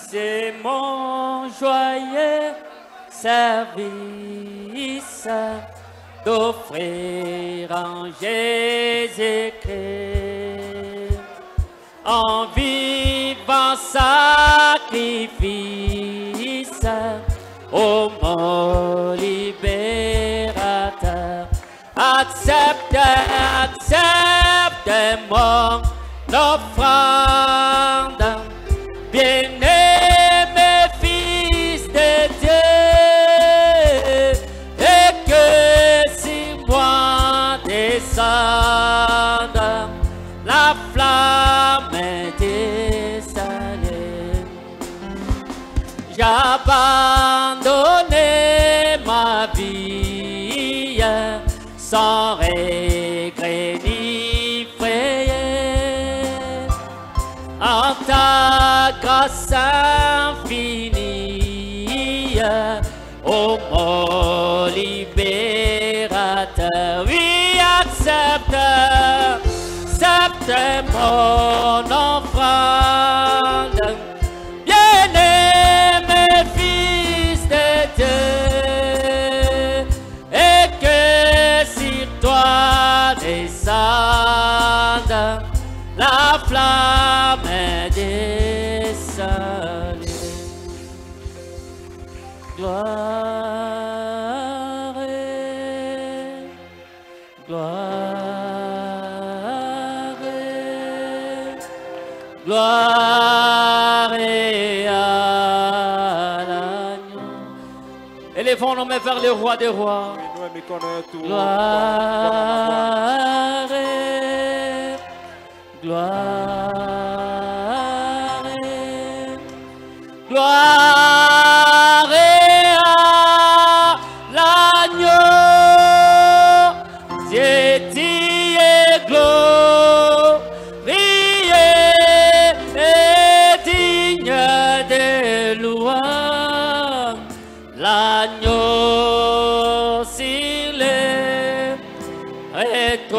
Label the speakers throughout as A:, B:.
A: c'est mon joyeux service d'offrir en Jésus-Christ en vivant sacrifice ô mon libérateur. Accepte mon offrande, bien-aimé Fils de Dieu, et que si moi descende la flamme désalée, j'abandonne ma vie sans regret ni frayeur, en ta grâce infinie, ô mon libérateur. Oui, accepte mon offrande, bien-aimé Fils de Dieu, et que sur toi descende la flamme désalée. Gloire, gloire, gloire à l'agneau. Élevons nos mains vers le roi des rois. Gloire, gloire, gloire à l'agneau. Dieu t'y est glorieux et digne de louange. L'agneau sur les rétaux.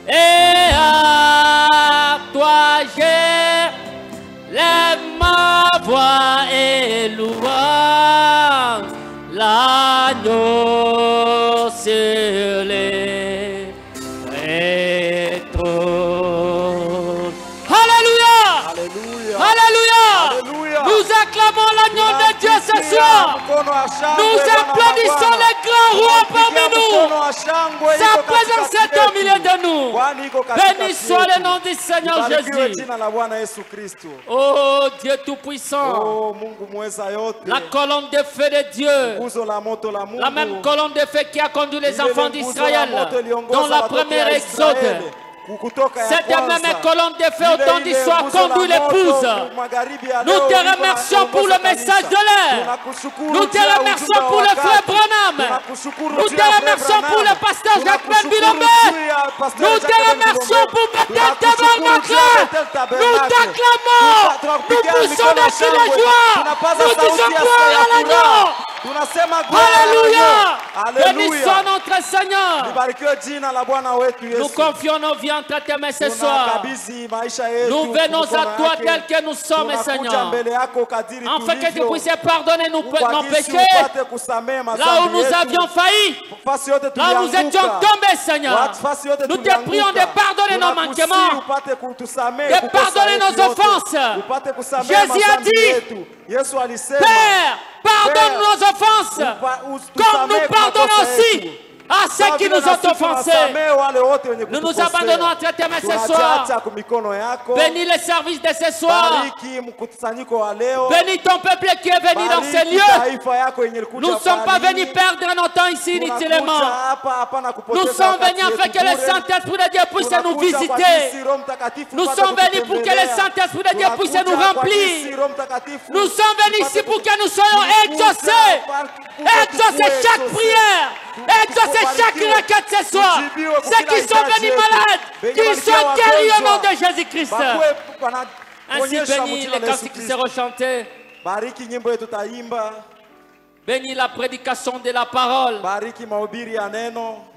A: Et à toi j'élève ma voix et louange. L'agneau sur les rétaux. Alléluia!
B: Alléluia.
A: Alléluia!
B: Alléluia.
A: Nous acclamons l'agneau de Dieu ce soir. Nous applaudissons le grand roi parmi nous. Sa présence est au milieu de nous. Béni soit le nom du Seigneur Jésus. Oh Dieu Tout-Puissant, la colonne de feu de Dieu, la même colonne de feu qui a conduit les enfants d'Israël dans la première exode. Cette même colonne de feu au temps du soir conduit l'épouse. Nous te remercions pour le message de l'air. Nous te remercions pour le frère Branham. Nous te remercions pour le pasteur Jacques Ben Bilomé. Nous te remercions pour Bethel Tabernacle. Nous t'acclamons. Nous poussons des cris de joie. Nous disons gloire à l'agneau. Alléluia. Béni soit notre Seigneur. Nous confions nos vies entre tes mains ce soir. Nous venons à toi tels que nous sommes, Seigneur, afin que tu puisses pardonner nos péchés là où nous avions failli, là où nous étions tombés, Seigneur. Nous te prions de pardonner nos manquements, de pardonner nos offenses. Jésus a dit: Père, pardonne nos offenses comme nous pardonnons aussi à ceux qui nous ont offensés. Nous nous abandonnons à tes mains ce soir. Bénis les services de ce soir. Bénis ton peuple qui est venu dans ces lieux. Nous ne sommes pas venus perdre notre temps ici inutilement. Nous sommes venus afin que le Saint-Esprit de Dieu puisse nous visiter. Nous sommes venus pour que le Saint-Esprit de Dieu puisse nous remplir. Nous sommes venus ici pour que nous soyons exaucés. Exaucer chaque prière. Exaucer chaque requête ce soir. Ceux qui sont venus malades, qu'ils soient guéris au nom de Jésus-Christ. Ainsi bénis les cantiques qui seront chantés. Bénis la prédication de la parole.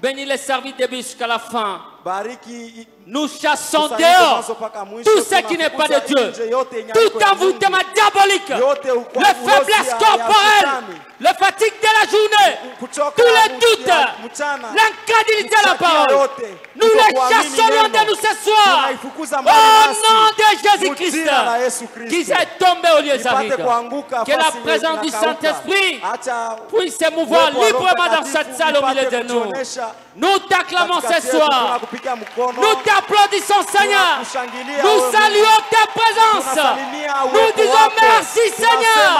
A: Bénis les services début jusqu'à la fin. Nous chassons dehors tout ce qui n'est pas de Dieu. Tout envoûtement diabolique, la faiblesse corporelle, la fatigue de la journée, tous les doutes, l'incrédulité de la parole. Nous les chassons loin de nous ce soir. Au nom de Jésus-Christ, qui est tombé au lieu Zarik. Que la présence du Saint-Esprit puisse se mouvoir librement dans cette salle au milieu de nous. Nous t'acclamons ce soir. Nous t'applaudissons, Seigneur. Nous saluons ta présence. Nous disons merci, Seigneur.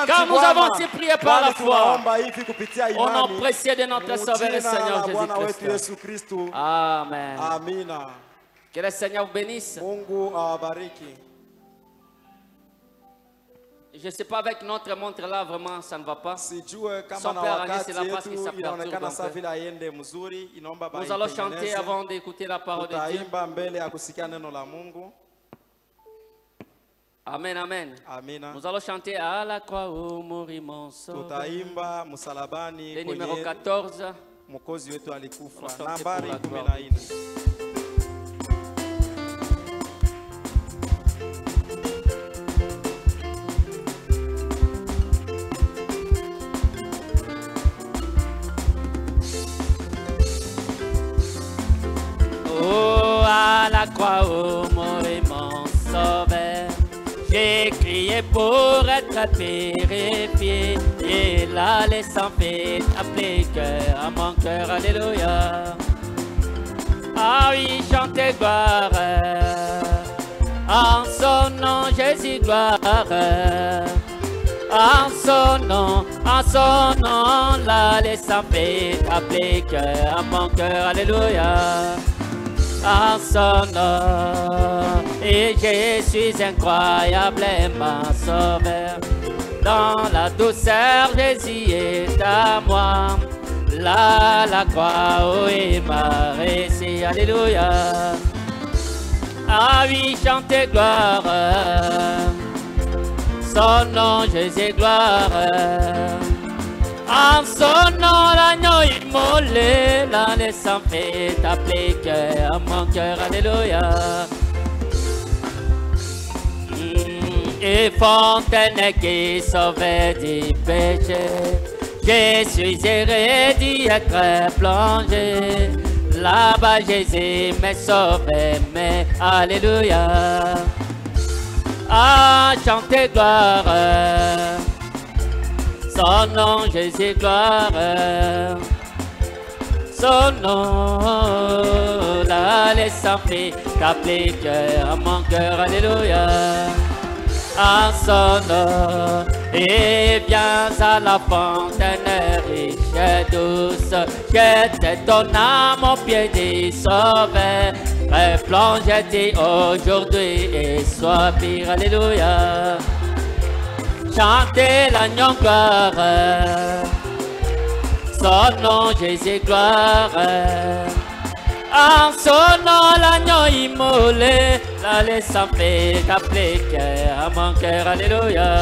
A: Car nous avons été priés par la foi. Au nom précieux de notre Sauveur et Seigneur Jésus-Christ. Amen. Que le Seigneur vous bénisse. Je ne sais pas, avec notre montre là, vraiment, ça ne va pas. Son père a dit c'est la parce que ça perturbe un peu. Nous allons chanter avant d'écouter la parole de Dieu. Amen, amen. Nous allons chanter à la croix où mourit mon sauveur. Le numéro 14. Oh, à la croix où mourit mon sauveur, j'ai crié pour être purifié, et là les sangs fait appliquer à mon cœur, alléluia. Ah oui, chantez gloire, en son nom Jésus gloire, en son nom, là les sangs fait appliquer à mon cœur, alléluia. En son nom, et je suis incroyablement sauveur. Dans la douceur, Jésus est à moi. Là, la croix, où il m'a réussi, alléluia. Ah oui, chantez gloire. Son nom, Jésus, gloire. En son nom, l'agneau immolé, la naissance fait appliquer à mon cœur, alléluia. Et fontaine qui sauvait du péché, je suis erré d'y être plongé. Là-bas, Jésus m'a sauvé, mais alléluia. Ah, chantez gloire. Son nom, Jésus, gloire. Son nom, la laissant fait t'appliquer à mon cœur, alléluia. En son nom, et viens à la fontaine riche et douce, jette ton âme au pied du Sauveur. Replonge-t'y aujourd'hui et sois pire, alléluia. Chantez l'agneau gloire, son nom Jésus gloire. En son nom l'agneau immolé, la laissant fait appliquer à mon cœur, alléluia.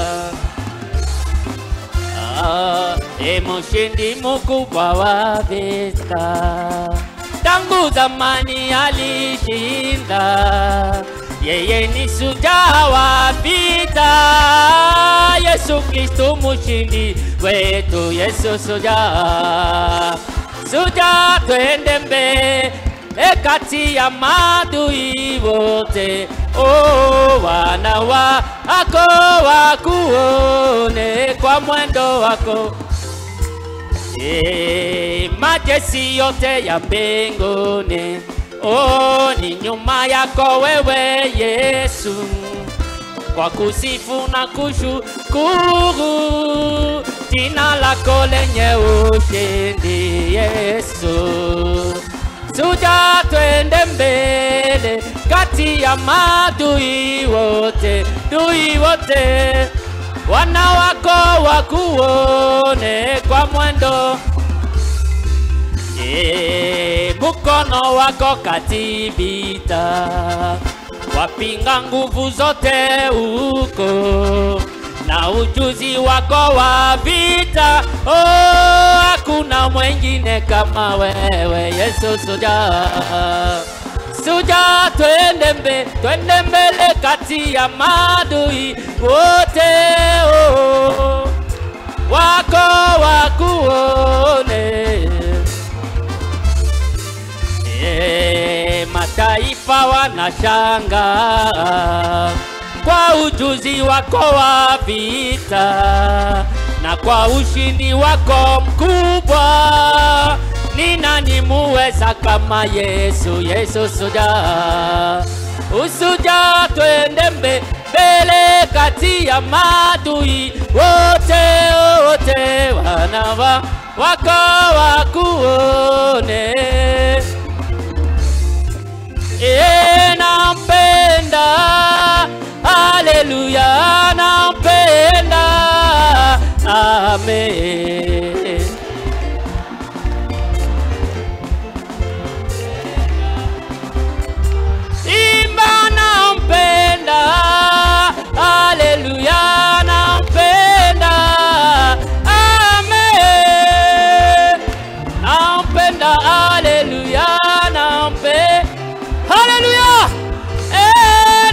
A: Ah, et mon shindi mukubwa wa vita, tangu zamani alishinda. Yeye ni shujaa wa vita, Yesu Kristo mshindi wetu, Yesu shujaa. Shujaa, twende mbele kati ya maadui wote, oh, wana wako wakuone kwa mwendo wako. Majeshi yote ya mbinguni, oh, ni nyuma yako wewe Yesu, kwa kusifu na kushukuru jina lako lenye ushindi Yesu. Shujaa, twende mbele kati ya maadui wote, dui wote, wana wako wakuone kwa mwendo. Mkono wako kati vita, wapinga nguvu zote huko, na ujuzi wako wa vita, oh, hakuna mwingine kama wewe Yesu. Shujaa, Suja twende mbele kati ya maadui wote, wako wakuone. Mataifa wanashanga kwa ujuzi wako wa vita na kwa ushindi wako mkubwa. Ni nani muweza kama Yesu? Yesu usuja twende mbele kati ya maadui wote wanava wako wakuone. Nampenda, haleluya, nampenda, amen. Imba nampenda, haleluya, nampenda, amen. Nampenda, haleluya, nampenda, haleluya.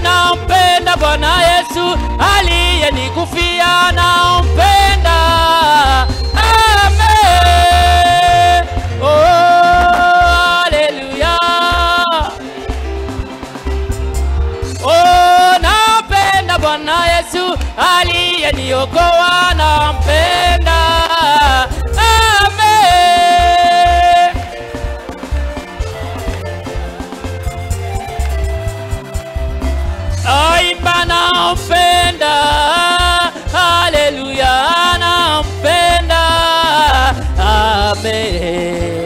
A: Nampenda Bwana Yesu aliyenikufia, nampenda, amen. Oh, haleluya. Oh, nampenda Bwana Yesu aliyeniokoa, nampenda, amen. Imba nampenda, haleluya, nampenda, amen.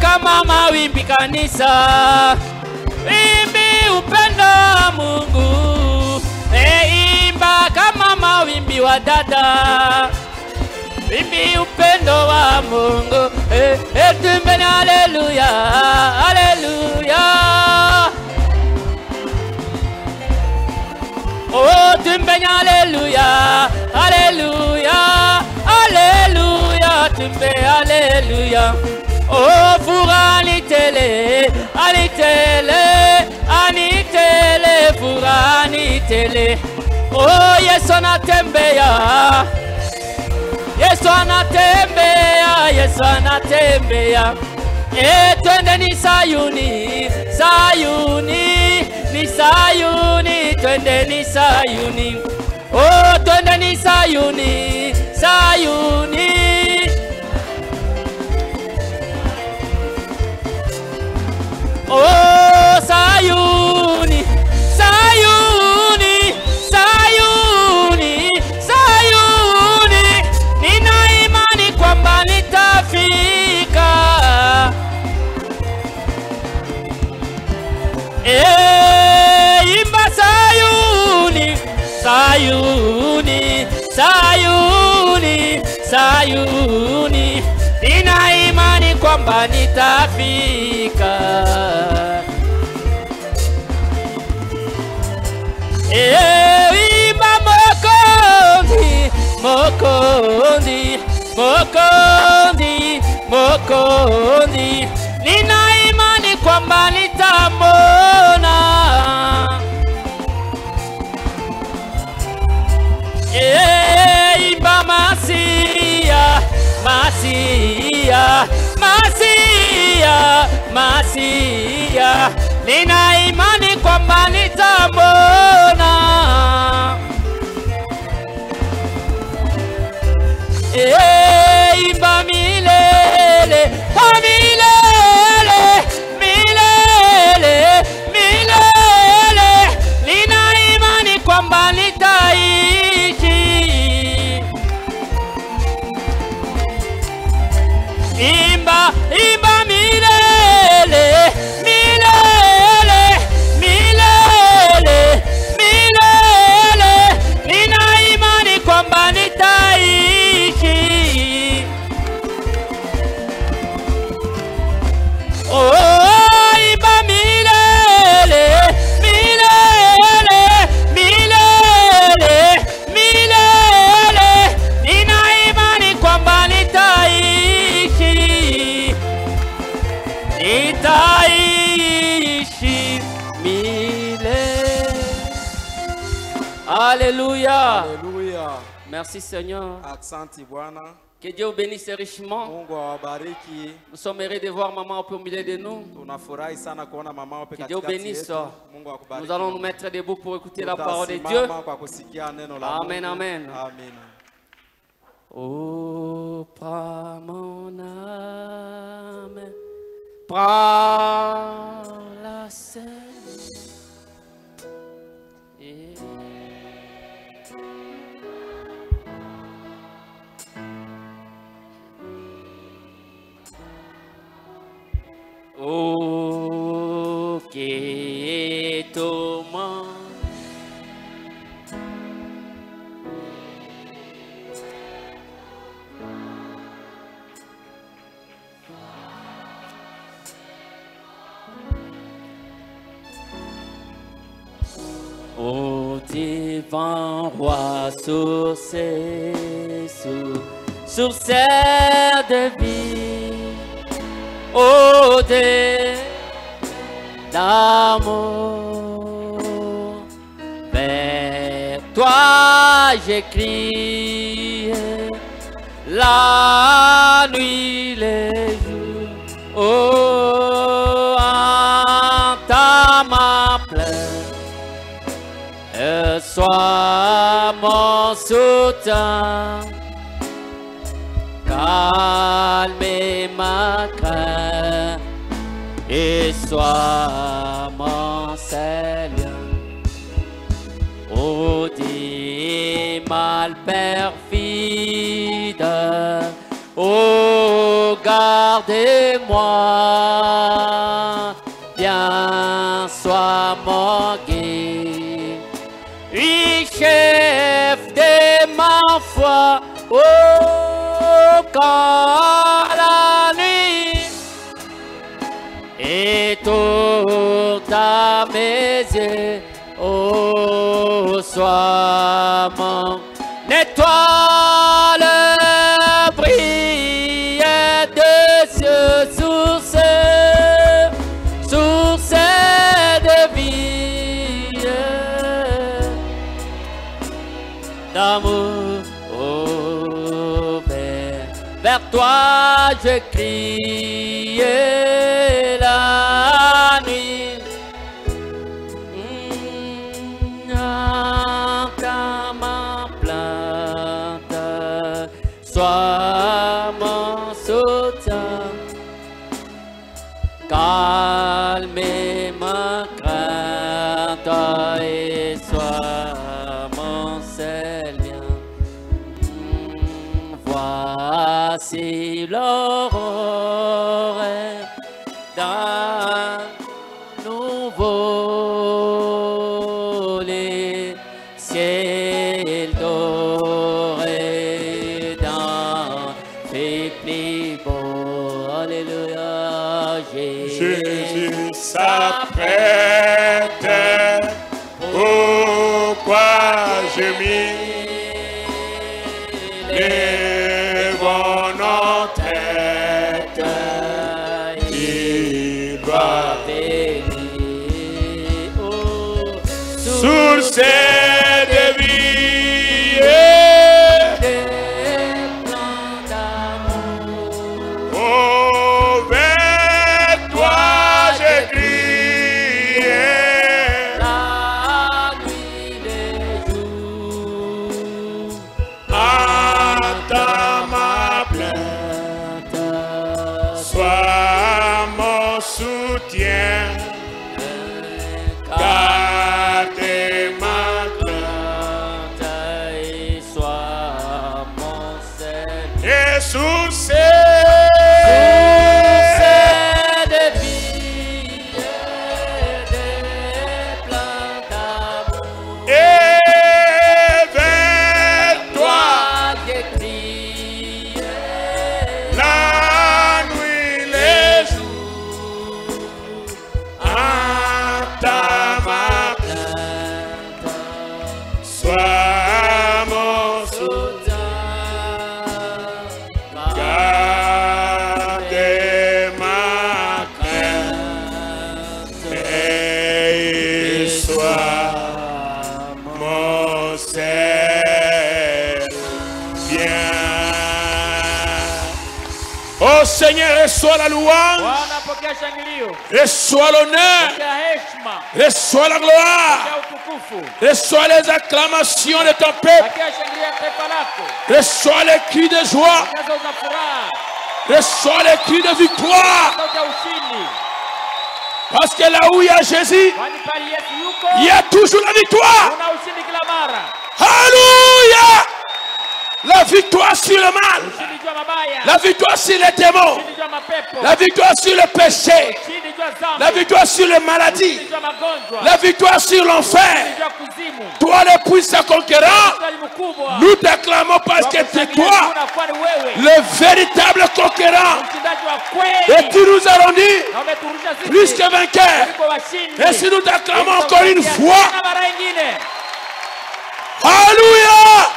A: Kama mawimbi kanisa, wimbi upendo wa Mungu. Imba kama mawimbi wa dada, wimbi upendo wa Mungu. Tumbeni haleluya, haleluya. Oh, tumbeni haleluya, haleluya, haleluya, tumbe haleluya. Oh, fura anitele, fura anitele. Oh, Yesu anatembea, Yesu anatembea, Yesu anatembea. Twende ni Sayuni, Sayuni, ni Sayuni, twende ni Sayuni. Oh, twende ni Sayuni, Sayuni. Oh, Sayuni, Sayuni, Sayuni, Sayuni. Nina imani kwamba nitafika. Imba Sayuni, Sayuni, Sayuni, Sayuni. Nina imani kwamba nitafika. Imba Mokondi, Mokondi, Mokondi, Mokondi. Nina imani kwamba nitamwona. Imba Masia, Masia, Masia, Masia. Nina imani kwamba nitamwona. Imba milele, milele, milele, milele. Nina imani kwamba nitaishi. Imba, imba milele, milele, Alléluia.
B: Alléluia.
A: Merci Seigneur.
B: Asante Bwana.
A: Que Dieu vous bénisse richement.
B: Mungu awabariki.
A: Nous sommes heureux de voir maman au milieu de nous.
B: Tunafurahi sana kuona mama wapo
A: Que Dieu vous bénisse.
B: Mungu akubariki.
A: Nous allons nous mettre debout pour écouter la parole de Dieu. Amen, amen.
B: Amen.
A: Oh, prends mon âme, prends la scène. Oh, que toma. Ô divin roi sur de vie, ô Dieu d'amour, vers toi j'écris la nuit, les jours, oh, entends ma plainte. Sois mon soutien, calme ma crainte, et sois mon Seigneur. Ô dis mal perfide, ô gardez-moi, bien sois mon guide. Oui, chef de ma foi, oh, quand la nuit étourde à mes yeux, oh, sois mon étoile, brille de ce source de vie. D'amour, oh, vers toi je crie la nuit. Entends ma plainte, sois mon soutien, calme ma crainte et sois mon Seigneur. Voici l'aurore d'un nouveau les ciels dorés dans les plus beaux. Alléluia,
C: Jésus s'apprête, pourquoi je m'y lève en tête, il va
A: venir, oh,
C: source de vie,
A: des plans d'amour.
C: oh, vers toi je crie,
A: La nuit des jours,
C: entends ma plainte, sois mon soutien, garde ma Seigneur reçoit la louange,
A: Bwana pokea shangilio,
C: reçoit l'honneur,
A: pokea heshima,
C: reçoit la gloire,
A: pokea utukufu,
C: reçoit les acclamations de ton peuple,
A: pokea shangilio ya taifa lako,
C: reçoit les cris de joie,
A: pokea sauti za furaha,
C: reçoit les cris de victoire.
A: sauti ya ushindi.
C: Parce que là où il y a Jésus,
A: Kwani pale Yesu yuko,
C: il y a toujours la victoire.
A: kuna ushindi kila mara.
C: Alléluia! La victoire sur le mal,
A: Ushindi juu ya mabaya,
C: la victoire sur les démons,
A: ushindi juu ya mapepo,
C: la victoire sur le péché,
A: ushindi juu ya dhambi,
C: la victoire sur les maladies,
A: ushindi juu ya magonjwa,
C: la victoire sur
A: ushindi
C: l'enfer.
A: juu ya kuzimu.
C: Toi le puissant conquérant,
A: Mstari mkubwa.
C: nous t'acclamons parce que c'est toi
A: Unakuwa ni wewe,
C: le véritable conquérant.
A: mshindaji wa
C: Et
A: kweli.
C: tu nous as rendu
A: Na umeturudisha sisi
C: plus que vainqueurs.
A: kuliko washindi.
C: Et si nous t'acclamons encore une fois,
A: Tena mara nyingine.
C: alléluia!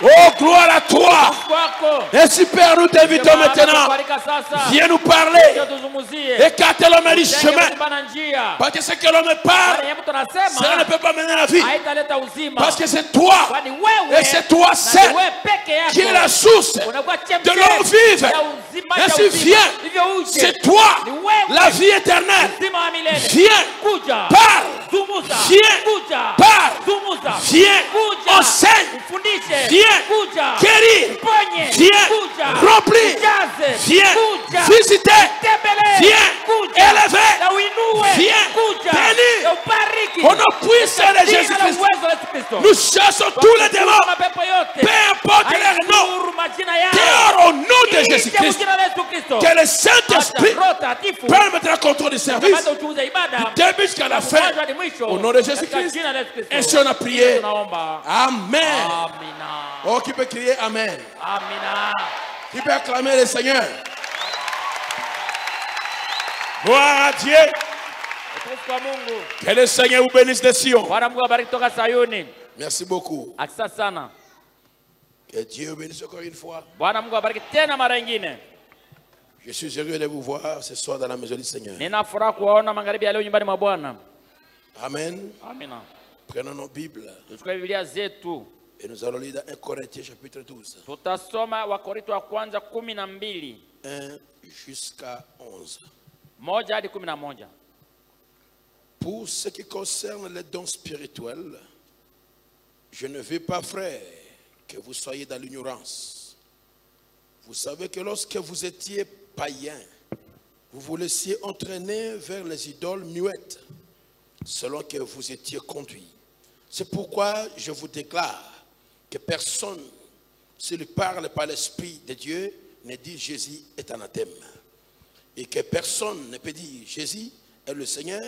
C: Oh, gloire à toi!
A: Kwako.
C: Ainsi, Père, nous t'invitons maintenant.
A: Kubarika sasa.
C: Viens nous parler.
A: Ndio tuzungumzie.
C: Écarte l'homme du chemin.
A: Bana njia.
C: Parce que ce que l'homme parle,
A: Bali mtu
C: cela
A: anasema
C: ne peut pas mener la vie.
A: haitaleta uzima.
C: Parce que c'est toi
A: Kwani wewe
C: et c'est toi
A: na
C: seul
A: wewe peke yako
C: qui est la source
A: unakuwa
C: de
A: chemchemi
C: l'eau vive.
A: ya uzima ya
C: Ainsi,
A: uzima.
C: viens.
A: Hivyo uje.
C: C'est toi
A: Ni wewe.
C: la vie éternelle.
A: Uzima wa milele.
C: Viens,
A: Kuja.
C: parle,
A: Zungumza.
C: Viens.
A: Kuja.
C: parle,
A: Zungumza.
C: viens,
A: Kuja.
C: enseigne,
A: Ufundishe.
C: Viens.
A: Kuja.
C: guéris,
A: Ponye.
C: viens,
A: Kuja.
C: remplis,
A: Ujaze.
C: viens,
A: Kuja.
C: visiter,
A: Tembele.
C: viens,
A: Kuja.
C: élever,
A: Na uinue.
C: viens,
A: Kuja.
C: bénis.
A: Na ubariki.
C: Au nom puissant de
A: Jina la
C: Jésus-Christ,
A: uwezo wa Yesu Kristo.
C: nous chassons tous les démons,
A: Mapepo yote.
C: peu importe leur nom,
A: Haidhuru majina yao.
C: dehors au nom de
A: Nje
C: Jésus-Christ.
A: jina la Yesu Kristo.
C: Que le Saint-Esprit
A: Roho Takatifu
C: prenne maintenant contrôle du service,
A: kamata uchunguzi wa ibada
C: du début jusqu'à la fin.
A: mwanzo hadi mwisho.
C: Au nom de
A: Katika
C: Jésus-Christ.
A: jina la Yesu Kristo.
C: Ainsi on a prié.
A: Tunaomba.
C: Amen.
A: Amina.
C: Oh, qui peut crier Amen?
A: Amina.
C: Qui peut acclamer le Seigneur?
B: Gloire à Dieu.
A: Utukufu kwa Mungu.
C: Que le Seigneur vous bénisse de Sion.
A: Bwana Mungu abariki toka Sayuni.
C: Merci beaucoup.
A: Asante sana.
C: Que Dieu vous bénisse encore une fois.
A: Bwana Mungu abariki tena mara nyingine.
C: Je suis heureux de vous voir ce soir dans la maison du Seigneur.
A: Nina furaha kuwaona magharibi ya leo nyumbani mwa Bwana.
C: Amen.
A: Amina.
C: Prenons nos Bibles
A: Tuchukue Biblia zetu.
C: et nous allons lire dans 1 Corinthiens chapitre 12.
A: Tutasoma Wakorintho wa kwanza 12.
C: 1 jusqu'à 11.
A: 1 hadi 11.
C: Pour ce qui concerne les dons spirituels, je ne veux pas, frère, que vous soyez dans l'ignorance. Vous savez que lorsque vous étiez païens, vous vous laissiez entraîner vers les idoles muettes, selon que vous étiez conduits. C'est pourquoi je vous déclare que personne, s'il parle par l'Esprit de Dieu, ne dit Jésus est anathème. Et que personne ne peut dire Jésus est le Seigneur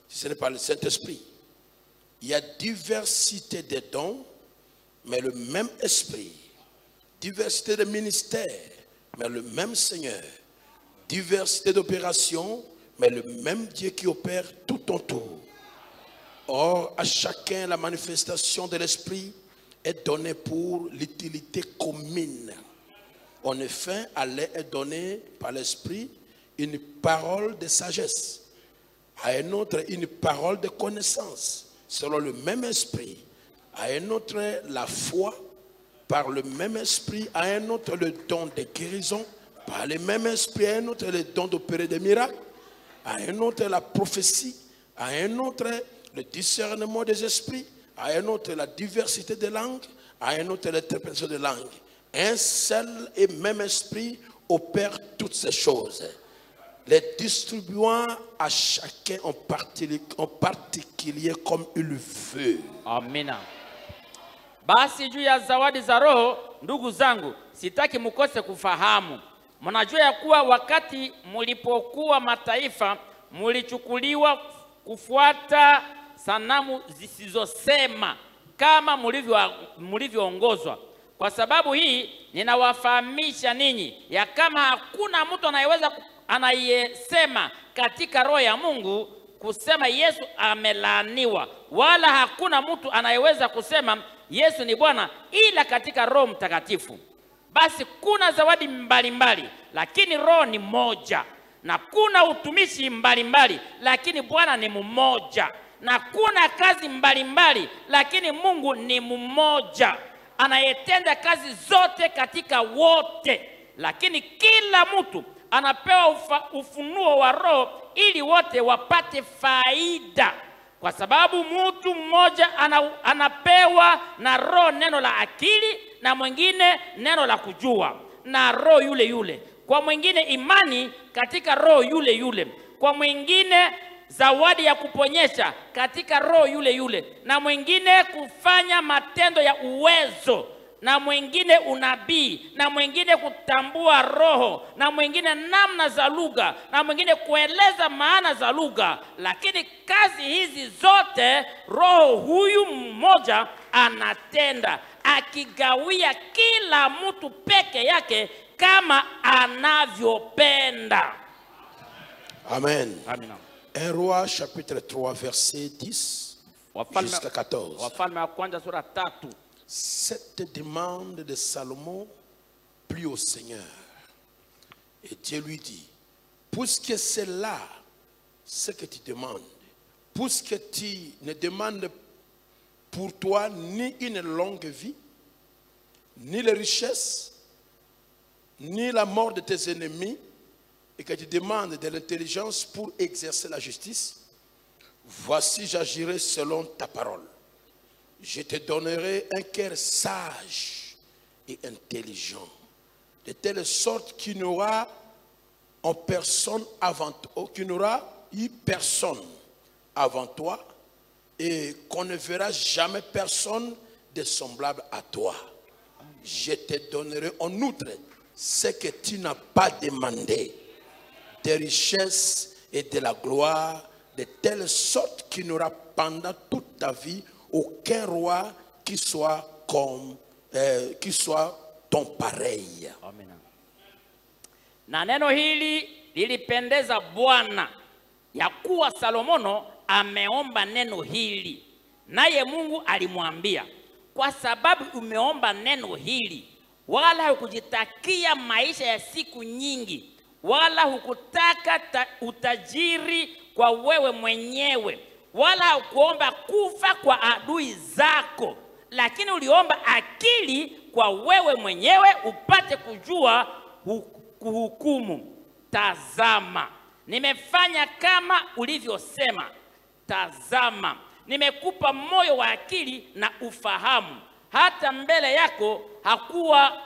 C: si ce n'est pas le Saint-Esprit. Il y a diversité de dons, mais le même Esprit. Diversité de ministères, mais le même Seigneur. Diversité d'opérations, mais le même Dieu qui opère tout autour. Or, à chacun, la manifestation de l'Esprit est donnée pour l'utilité commune. En effet, à l'un est donnée par l'Esprit une parole de sagesse, à un autre une parole de connaissance, selon le même Esprit, à un autre la foi, par le même Esprit, à un autre le don de guérison, par le même Esprit, à un autre le don d'opérer des miracles, à un autre la prophétie, à un autre le discernement des esprits, à un autre la diversité des langues, à un autre l'interprétation des langues. Un seul et même Esprit opère toutes ces choses, les distribuant à chacun en particulier comme il veut.
A: Amina. Basi juu ya zawadi za Roho, ndugu zangu, sitaki mkose kufahamu. Mnajua ya kuwa wakati mlipokuwa mataifa, mlichukuliwa kufuata sanamu zisizosema kama mlivyoongozwa. Kwa sababu hii ninawafahamisha ninyi ya kama hakuna mtu anayesema katika roho ya Mungu kusema Yesu amelaaniwa, wala hakuna mtu anayeweza kusema Yesu ni Bwana ila katika Roho Mtakatifu. Basi kuna zawadi mbalimbali, lakini Roho ni moja. Na kuna utumishi mbalimbali, lakini Bwana ni mmoja. Na kuna kazi mbalimbali, lakini Mungu ni mmoja, anayetenda kazi zote katika wote. lakini kila mtu anapewa ufunuo wa Roho ili wote wapate faida. Kwa sababu mtu mmoja anapewa na Roho neno la akili, na mwingine neno la kujua na Roho yule yule. Kwa mwingine imani katika Roho yule yule. Kwa mwingine zawadi ya kuponyesha katika Roho yule yule. Na mwingine kufanya matendo ya uwezo. Na mwingine unabii, na mwingine kutambua roho, na mwingine namna za lugha, na mwingine kueleza maana za lugha. Lakini kazi hizi zote Roho huyu mmoja anatenda, akigawia kila mtu peke yake kama anavyopenda.
C: Amen.
A: Amen.
C: 1 Roi chapitre 3 verset 10 jusqu'à 14.
A: Wafalme wa kwanza sura 3.
C: Cette demande de Salomon plut au Seigneur. Et Dieu lui dit, puisque c'est là ce que tu demandes, puisque tu ne demandes pour toi ni une longue vie, ni les richesses, ni la mort de tes ennemis, et que tu demandes de l'intelligence pour exercer la justice, voici j'agirai selon ta parole. Je te donnerai un cœur sage et intelligent, de telle sorte qu'il n'y aura en personne avant toi, qu'il n'y aura eu personne avant toi, et qu'on ne verra jamais personne de semblable à toi. Je te donnerai en outre ce que tu n'as pas demandé, des richesses et de la gloire, de telle sorte qu'il n'y aura pendant toute ta vie aucun roi qui soit ton pareil.
A: Amen. Na neno hili lilipendeza Bwana, ya kuwa Salomono ameomba neno hili. Naye Mungu alimwambia, kwa sababu umeomba neno hili, wala hukujitakia maisha ya siku nyingi, wala hukutaka utajiri kwa wewe mwenyewe, wala kuomba kufa kwa adui zako, lakini uliomba akili kwa wewe mwenyewe upate kujua kuhukumu. Tazama, nimefanya kama ulivyosema. Tazama, nimekupa moyo wa akili na ufahamu. Hata mbele yako hakuwa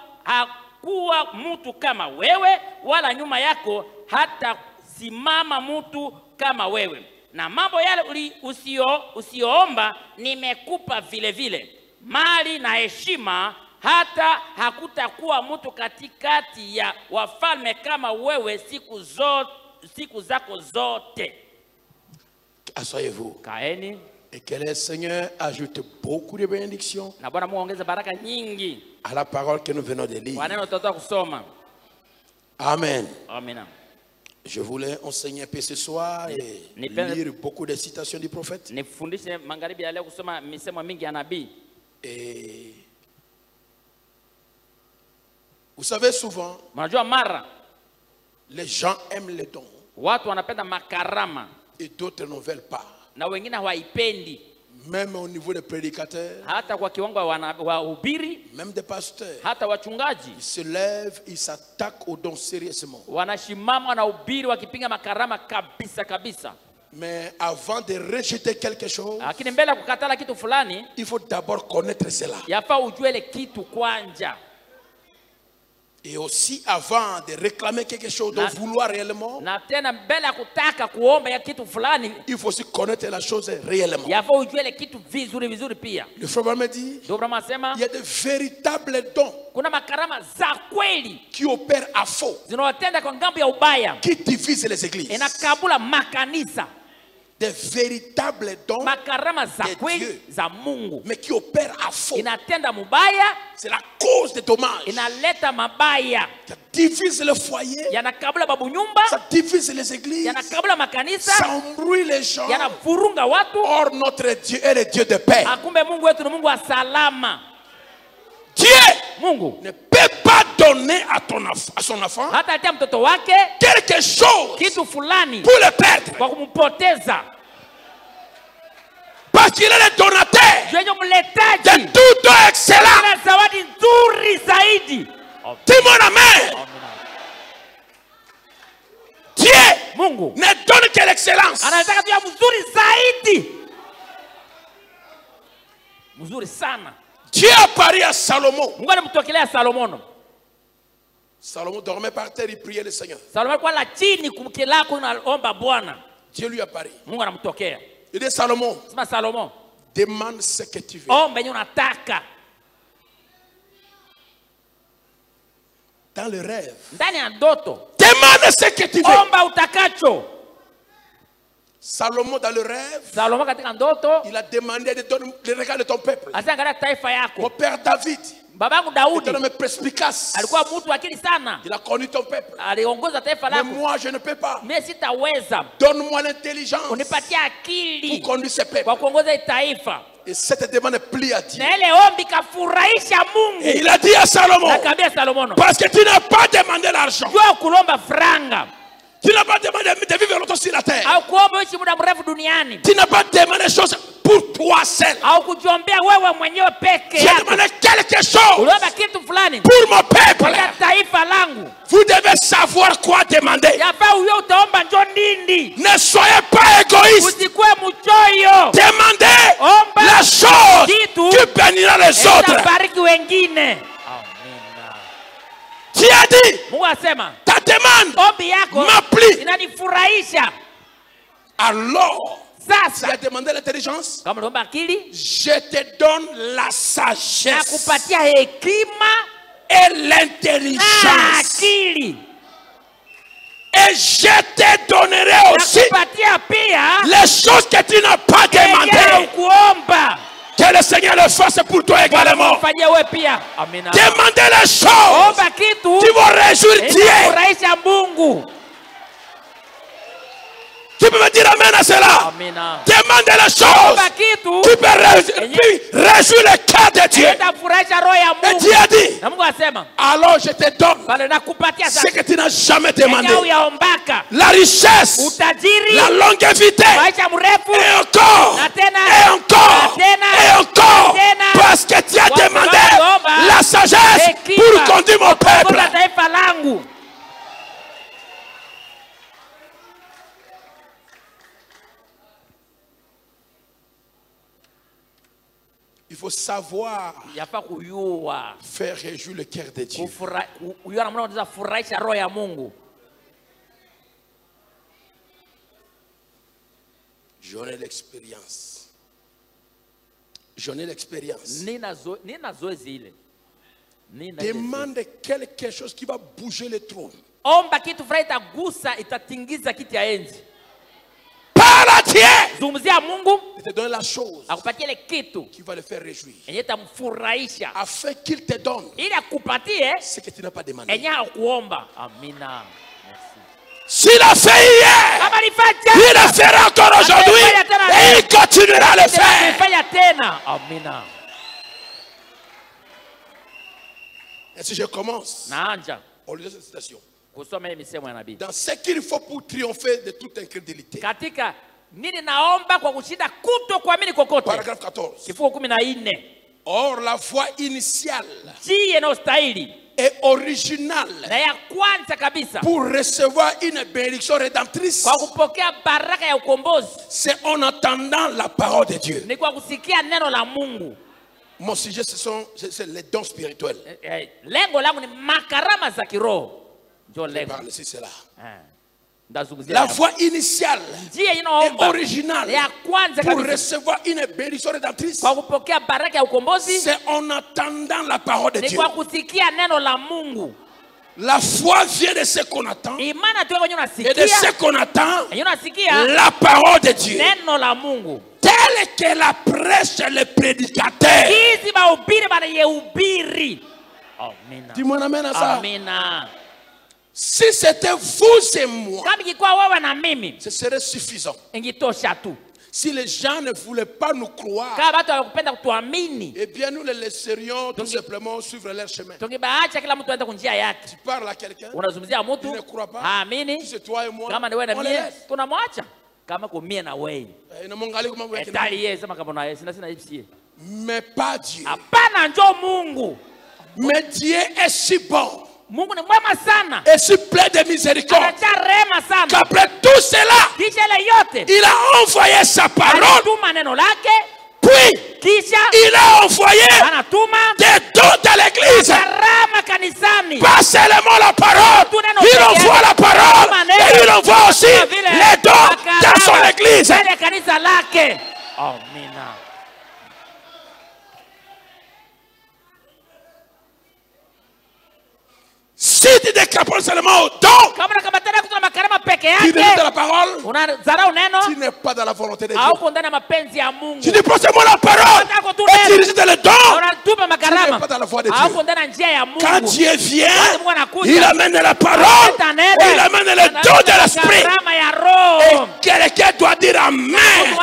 A: mtu kama wewe, wala nyuma yako hata simama mtu kama wewe. Na mambo yale usioomba nimekupa vile vile, mali na heshima, hata hakutakuwa mtu katikati ya wafalme kama wewe siku zako zote.
C: Asseyez-vous.
A: Kaeni.
C: Et que le Seigneur ajoute beaucoup de bénédictions
A: na Bwana Mungu ongeze baraka nyingi
C: à la parole que nous venons de lire.
A: Kwa neno tutatoka kusoma.
C: Amen.
A: Amen.
C: Je voulais enseigner un peu ce soir et lire beaucoup de citations du prophète.
A: Nifundishe magharibi ya leo kusoma misemo mingi ya nabii.
C: Et vous savez souvent,
A: unajua mara
C: les gens aiment les dons.
A: Watu wanapenda makarama
C: et d'autres n'en veulent pas.
A: Na wengine hawaipendi.
C: Même au niveau des prédicateurs,
A: hata kwa kiwango wa ubiri,
C: même des pasteurs,
A: hata wachungaji,
C: ils se lèvent, ils s'attaquent aux dons sérieusement.
A: Wanashimama na ubiri wakipinga makarama kabisa kabisa.
C: Mais avant de rejeter quelque chose,
A: lakini mbele kukatala kitu fulani,
C: il faut d'abord connaître cela.
A: Yafaa ujue ile kitu kwanja.
C: Et aussi avant de réclamer quelque chose, de vouloir réellement,
A: na tena mbele kutaka kuomba ya kitu fulani,
C: il faut aussi connaître la chose réellement.
A: Yafaa ujue ile kitu vizuri vizuri pia.
C: Le frère me dit, il y a de véritables dons
A: kuna makarama za kweli
C: qui opèrent à faux,
A: zinawatenda kwa ngambo ya ubaya,
C: qui divisent les églises.
A: Inakabula makanisa.
C: Des véritables dons
A: de Dieu,
C: mais qui opèrent à faux.
A: C'est
C: la cause des dommages.
A: Ça
C: divise le foyer, ça divise les églises, ça embrouille les gens. Or notre Dieu est le Dieu de paix. Dieu ne peut pas donner à son enfant quelque chose pour le perdre. Parce qu'il est le donateur de tout don excellent. Dis-moi amen. ne donne que l'excellence.
A: Anataka tu ya mzuri zaidi. Mzuri sana.
C: Dieu a parlé à Salomon.
A: Mungu alimtokelea Salomono.
C: Salomon dormait par terre, il priait le Seigneur.
A: Salomon kwa la chini kumkilako na omba Bwana.
C: Dieu lui a parlé.
A: Mungu anamtokea.
C: Il dit Salomon.
A: Sema Salomon.
C: Demande ce que tu veux.
A: Omba yenye unataka.
C: Dans le rêve.
A: Ndani ya ndoto.
C: Demande ce que tu veux.
A: Omba utakacho.
C: Salomon dans le rêve.
A: Salomon katika ndoto.
C: Il a demandé de donner le regard de ton peuple.
A: Asiangalia taifa yako.
C: Mon père David.
A: Babangu Daudi. Alikuwa mtu akili sana.
C: Il a connu ton peuple.
A: Aliongoza taifa lako.
C: Mais moi je ne peux pas.
A: Mimi sitaweza.
C: Donne-moi l'intelligence.
A: Unipatie akili.
C: Pour conduire ce peuple.
A: Kwa kuongoza taifa.
C: Et cette demande plie à Dieu.
A: Na ile ombi kafurahisha Mungu.
C: Et il a dit à Salomon.
A: Akamwambia Salomono.
C: Parce que tu n'as pas demandé l'argent.
A: Jua kulomba franga.
C: Tu n'as pas demandé de vivre longtemps sur la terre.
A: Au kuomba uishi muda mrefu duniani.
C: Tu n'as pas demandé des choses pour toi seul.
A: Au kujiombea wewe mwenyewe peke yako.
C: J'ai demandé quelque chose.
A: Uliomba kitu fulani.
C: Pour mon peuple.
A: Kwa taifa langu.
C: Vous devez savoir quoi demander.
A: Yafaa uyo utaomba njo nini.
C: Ne soyez pas égoïste.
A: Usikue mchoyo.
C: Demandez
A: Omba
C: la chose
A: kitu
C: qui bénira les autres.
A: Itabariki wengine.
C: Dieu a dit.
A: Mungu asema.
C: Ta demande m'applique.
A: Inanifurahisha.
C: Alors,
A: sasa
C: tu as demandé l'intelligence.
A: Kama unaomba akili,
C: je te donne la sagesse.
A: Nakupatia hekima
C: et l'intelligence.
A: Akili.
C: Et je te donnerai aussi les choses que tu n'as pas demandées. Que le Seigneur le fasse pour toi également. Demandez les choses qui vont réjouir Dieu. Tu peux me dire amen à cela. Demandez les choses qui peuvent réjouir le cœur de Dieu. Et Dieu a dit, alors je te donne ce que tu n'as jamais demandé. La richesse, la longévité, et encore, et encore, et encore. Parce que tu as demandé la sagesse pour conduire mon peuple. Il faut savoir faire réjouir le cœur de Dieu. J'en ai l'expérience. J'en ai l'expérience. Demande quelque chose qui va bouger le trône. Parle à Dieu. Il te donne la chose qui va le faire réjouir. Afin qu'il te donne ce que tu n'as pas demandé. S'il a fait hier, il le fera encore aujourd'hui et il continuera à le faire. Et si je commence, on lit cette citation. Dans ce qu'il faut pour triompher de toute incrédulité. Paragraphe 14. Or la voie initiale et originale pour recevoir une bénédiction rédemptrice, c'est en entendant la parole de Dieu. Mon sujet, c'est les dons spirituels. C'est cela. La voie initiale et originale pour recevoir une bénédiction rédemptrice, c'est en entendant la parole de Dieu. La foi vient de ce qu'on attend et de ce qu'on attend la parole de Dieu telle que la prêche le prédicateur. Dis-moi amen à ça. Si c'était vous et moi, ce serait suffisant. Si les gens ne voulaient pas nous croire, eh bien nous les laisserions tout simplement suivre leur chemin. Tu parles à quelqu'un, il ne croit pas, si c'est toi et moi, on les laisse. Mais pas Dieu. Mais Dieu est si bon Et si plein de miséricorde. Qu'après tout cela, il a envoyé sa parole. Puis, il a envoyé des dons à l'église. Pas seulement la parole. Il envoie la parole. Et il envoie aussi les dons dans son église. Si tu déclares seulement au don, tu délites la parole, tu n'es pas dans la volonté de Dieu. Tu dis seulement la parole et tu délites le don, tu n'es pas dans la voie de Dieu. Quand Dieu vient, il amène la parole et il amène le don de l'esprit. Et quelqu'un doit dire Amen.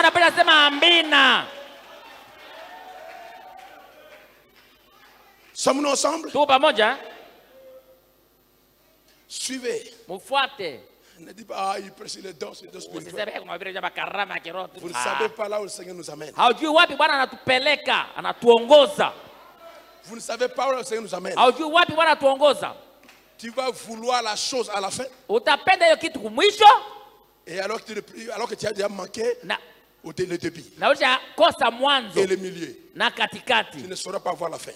C: Sommes-nous ensemble? Suivez. Ne dis pas, ah, il prêche les dons, c'est les dons spirituels. Vous ne savez pas là où le Seigneur nous amène. Vous ne savez pas où le Seigneur nous amène. Tu vas vouloir la chose à la fin. Et alors que tu as déjà manqué le début et le milieu, tu ne sauras pas voir la fin.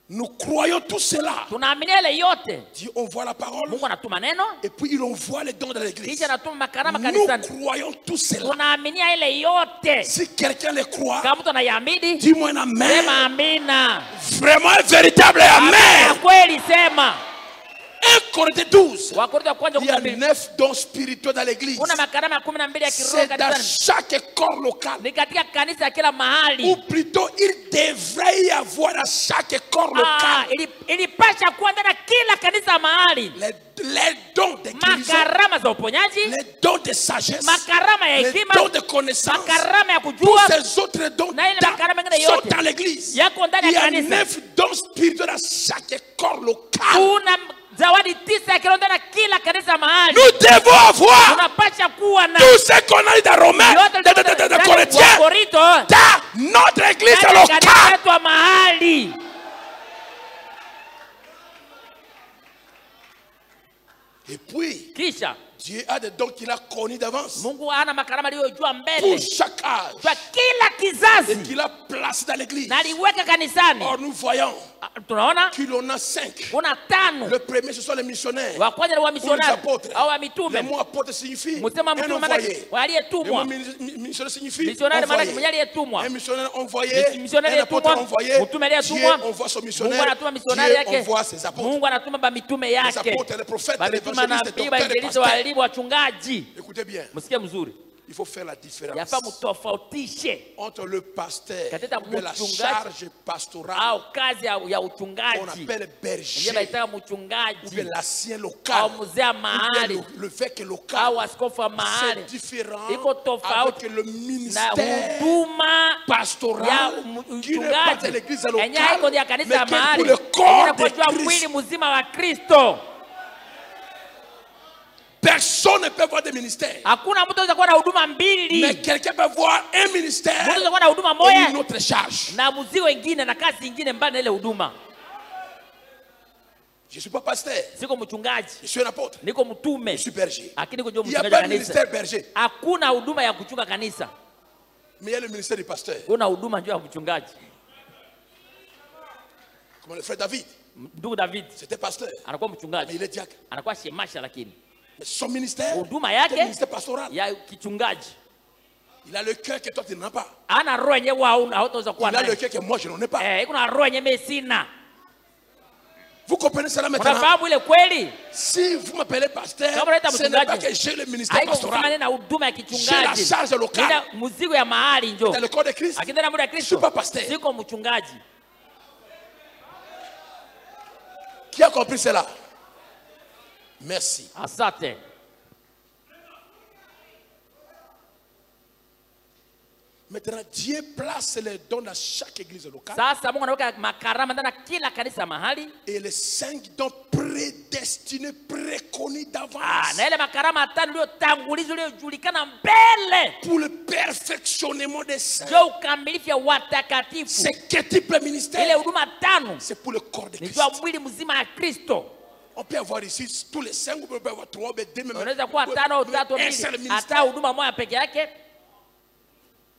C: Nous croyons tout cela. Dieu envoie la parole. Et puis il envoie les dons de l'église. Nous croyons tout cela. Si quelqu'un les croit, dis-moi un amen. Vraiment un véritable amen. 1 Corinthiens 12. Il y a 9 dons spirituels dans l'église. C'est dans chaque corps local. Ou plutôt, il devrait y avoir dans chaque corps local les dons de guérison, les dons de sagesse, les dons de connaissance. Tous ces autres dons sont dans l'église. Il y a 9 dons spirituels dans chaque corps local. Nous devons avoir tout ce qu'on a dit dans Romains, dans Corinthiens, dans notre église locale. Et puis, Dieu a des dons qu'il a connus d'avance pour chaque âge et qu'il a placé dans l'église. Or nous voyons qu'il en a 5. Le premier, ce sont les missionnaires ou les apôtres. Le mot apôtre signifie un envoyé. Le mot missionnaire signifie envoyé. Un missionnaire envoyé, un apôtre envoyé. Dieu envoie son missionnaire, Dieu envoie ses apôtres. Les apôtres, les prophètes, les évangélistes, les docteurs, les pasteurs. Écoutez bien. Il faut faire la différence entre le pasteur et la charge pastorale qu'on appelle berger ou bien l'ancien local ou bien le évêque local. C'est différent avec le ministère pastoral qui n'est pas de l'église locale mais qui est pour le corps de Christ. Personne ne peut voir des ministères. Mais quelqu'un peut voir un ministère et une autre charge. Je ne suis pas pasteur. Je suis un apôtre. Je suis berger. Il n'y a pas de ministère berger. Mais il y a le ministère du pasteur. Comme le frère David. C'était pasteur. Mais il est diacre. Mais son ministère, c'est le ministère pastoral. Il a le cœur que toi tu n'as pas. Il a le cœur que moi je n'en ai pas. Vous comprenez cela maintenant? Si vous m'appelez pasteur, ce n'est pas que j'ai le ministère pastoral. J'ai la charge locale. Dans le corps de Christ, je ne suis pas pasteur. Qui a compris cela? Merci. Maintenant, Dieu place les dons dans chaque église locale. Et les 5 dons prédestinés, préconnus d'avance. Pour le perfectionnement des saints. C'est quel type de ministère? C'est pour le corps de Christ. On peut avoir ici tous les 5, on peut avoir 3, mais 2, un seul ministère.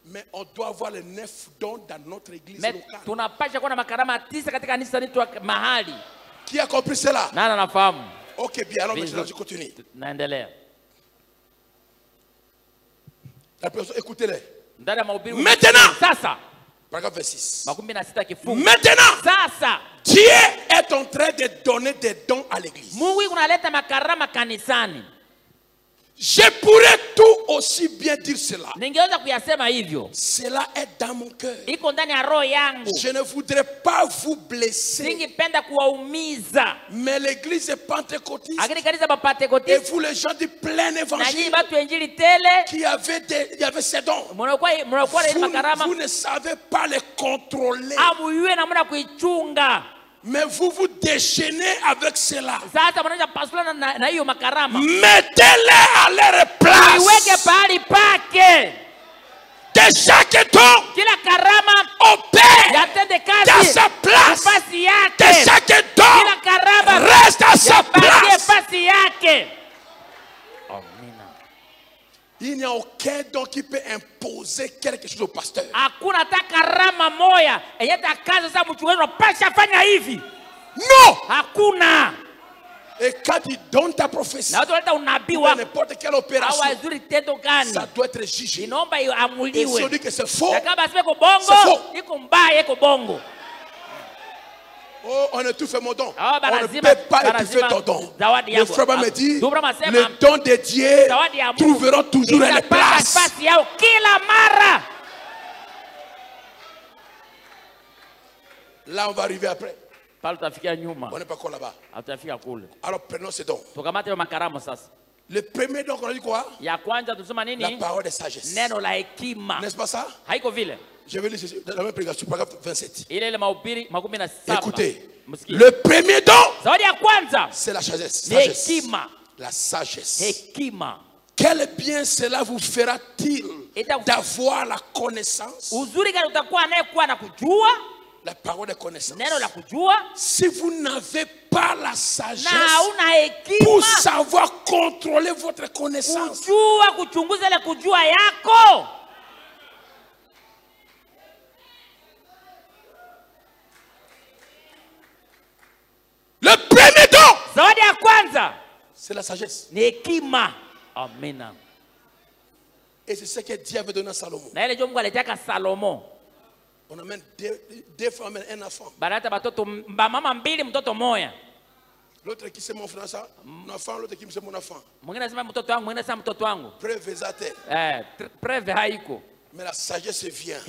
C: Mais on doit avoir les 9 dons dans notre église locale. Qui a compris cela? Ok, bien, alors maintenant je continue. Écoutez-les. Maintenant, paragraphe 26. Maintenant, Dieu est en train de donner des dons à l'église. Je pourrais tout aussi bien dire cela. Cela est dans mon cœur. Je ne voudrais pas vous blesser. Mais l'église pentecôtiste et vous les gens du plein évangile qui avaient ces dons, vous ne savez pas les contrôler. Mais vous vous déchaînez avec cela. Mettez-les à leur place. De chaque don opère dans sa place. De chaque don reste à sa place. Il n'y a aucun don qui peut imposer quelque chose au pasteur. Non. Et quand il donne ta prophétie, n'importe quelle opération, ça doit être jugé. Et si on dit que c'est faux, c'est faux. Oh, on étouffe mon don. On ne peut pas étouffer ton don. Le frère me dit, les dons de Dieu trouveront toujours une place. Là, on va arriver après. On n'est pas encore là-bas. Alors prenons ces dons. Le premier don qu'on a dit quoi? La parole de sagesse. N'est-ce pas ça? Je vais lire dans la même prédication, paragraphe 27. Écoutez, le premier don, c'est la sagesse. La sagesse. Quel bien cela vous fera-t-il d'avoir la connaissance? La parole de connaissance. Si vous n'avez pas la sagesse pour savoir contrôler votre connaissance, le premier don, c'est la sagesse.
A: Amen.
C: Et c'est ce que Dieu avait donné à Salomon. On amène deux femmes et un enfant. L'autre qui c'est mon frère, ça, mon enfant, l'autre qui c'est mon enfant. Preuve exacte. Mais la sagesse vient.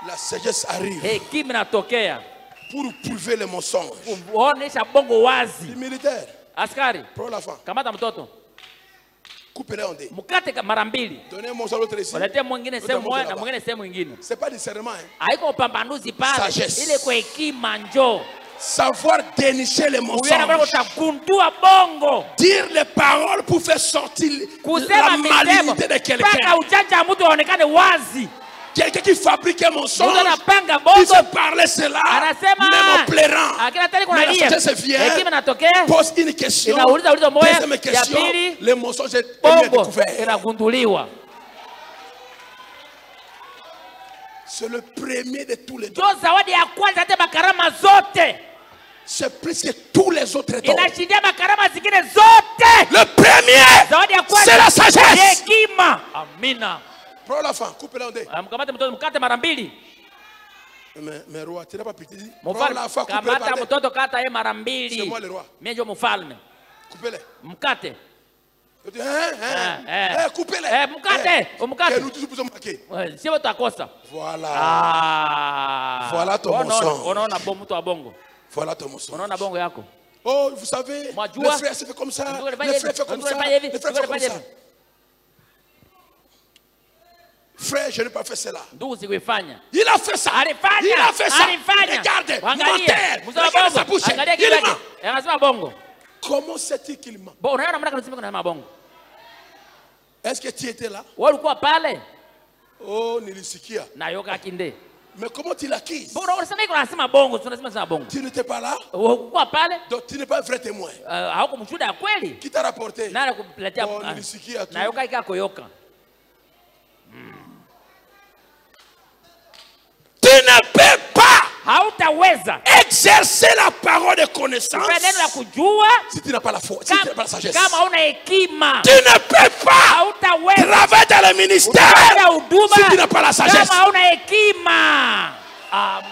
C: La sagesse arrive. Pour prouver les mensonges. Les militaires. Prends l'enfant. Coupez-les en deux. Donnez un morceau à l'autre ici. C'est pas discernement. Sagesse. Savoir dénicher les mensonges. Dire les paroles pour faire sortir la malignité de quelqu'un. Quelqu'un qui fabrique un mensonge, il se parlait cela, même en pleurant. Mais la sagesse vient, pose une question, deuxième question, le mensonge est bien découvert. C'est le premier de tous les dons. C'est plus que tous les autres dons. Le premier, c'est la sagesse.
A: Amina.
C: Prends la femme, coupe-la en deux. Mais roi, tu n'as pas pitié. Prends la femme, coupe-la en deux. C'est moi le roi. Coupez-les. Coupez-les. Voilà. Voilà ton mensonge. Voilà ton mensonge. Oh, vous savez, le frère se fait comme ça. Le frère fait comme ça. Le frère fait comme ça. Frère, je n'ai pas fait cela.
A: Il
C: a fait ça. Il a fait ça. Regardez, menteur. Regardez sa bouche. Il ment. Comment sait-il qu'il ment? Est-ce que tu étais là? Oh, nilisikia. Mais comment tu l'as acquise? Tu n'étais pas là? Donc tu n'es pas un vrai témoin. Qui t'a rapporté? Oh, nilisikia tu. Tu ne peux pas exercer la parole de connaissance si tu n'as pas la foi, si tu n'as pas la sagesse. Tu ne peux pas travailler dans le ministère si tu n'as pas la sagesse.
A: Amen.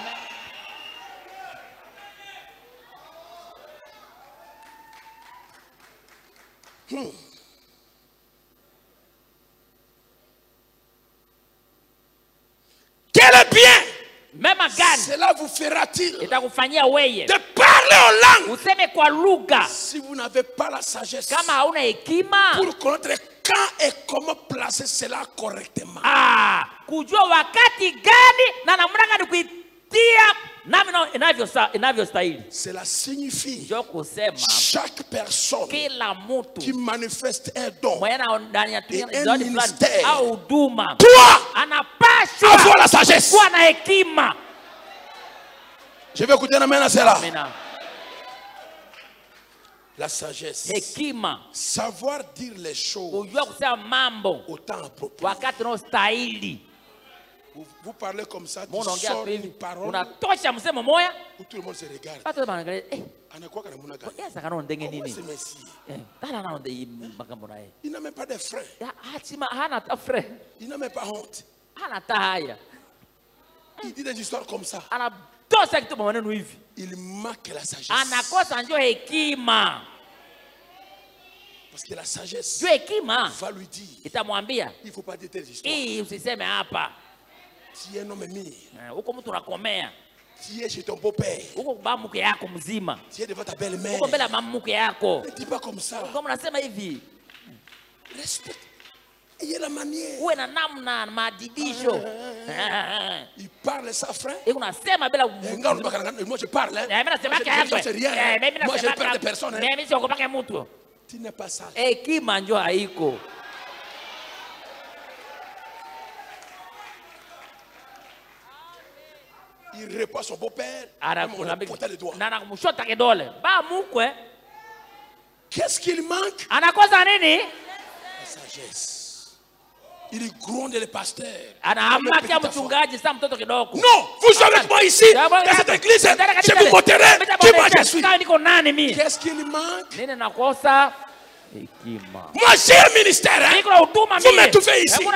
C: Quel bien
A: cela
C: vous fera-t-il
A: de
C: parler en langue si vous n'avez pas la sagesse pour connaître quand et comment placer cela correctement? Cela signifie chaque personne qui manifeste un don et un ministère doit avoir la sagesse. Je vais écouter un amen à cela. La sagesse. Savoir dire les choses au temps approprié. Vous parlez comme ça, tu sors une parole où tout le monde se regarde. Il n'a même pas de frein. Il n'a même pas honte. Il dit des histoires comme ça. Il manque la sagesse. Parce que la sagesse va lui dire, il ne faut pas dire tes histoires. Tu es un homme mis. Tu es chez ton beau-père. Tu es devant ta belle-mère. Ne dis pas comme ça. Respecte. Il y a la manière. Il parle ça, frère. Moi je parle. Moi je rien. Moi je ne perds de personne. Tu n'es pas sage. Il répond à son beau-père. Qu'est-ce qu'il manque? La sagesse. Il gronde les pasteurs. Non, vous jouez avec moi ici, dans cette église. Je vous montrerai qui moi je suis. Qu'est-ce qu'il manque? Moi j'ai un ministère. Vous m'étouffez ici.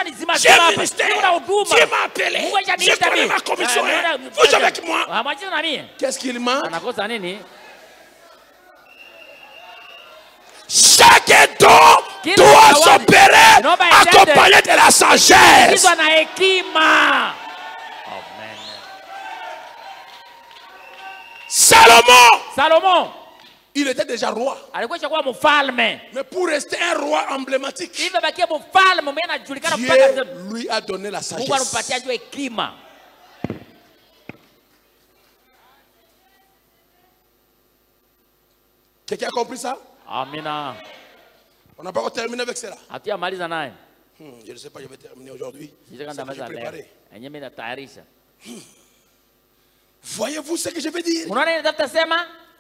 C: J'ai un ministère. Dieu m'a appelé. Je connais ma commission. Vous jouez avec moi. Qu'est-ce qu'il manque? Chaque don doit s'opérer accompagné de la sagesse. Salomon, il était déjà roi. Mais pour rester un roi emblématique, Dieu lui a donné la sagesse. Quelqu'un a compris ça?
A: Amina.
C: On n'a pas encore terminé avec cela. Je ne sais pas, je vais terminer aujourd'hui. Voyez-vous ce que je veux dire?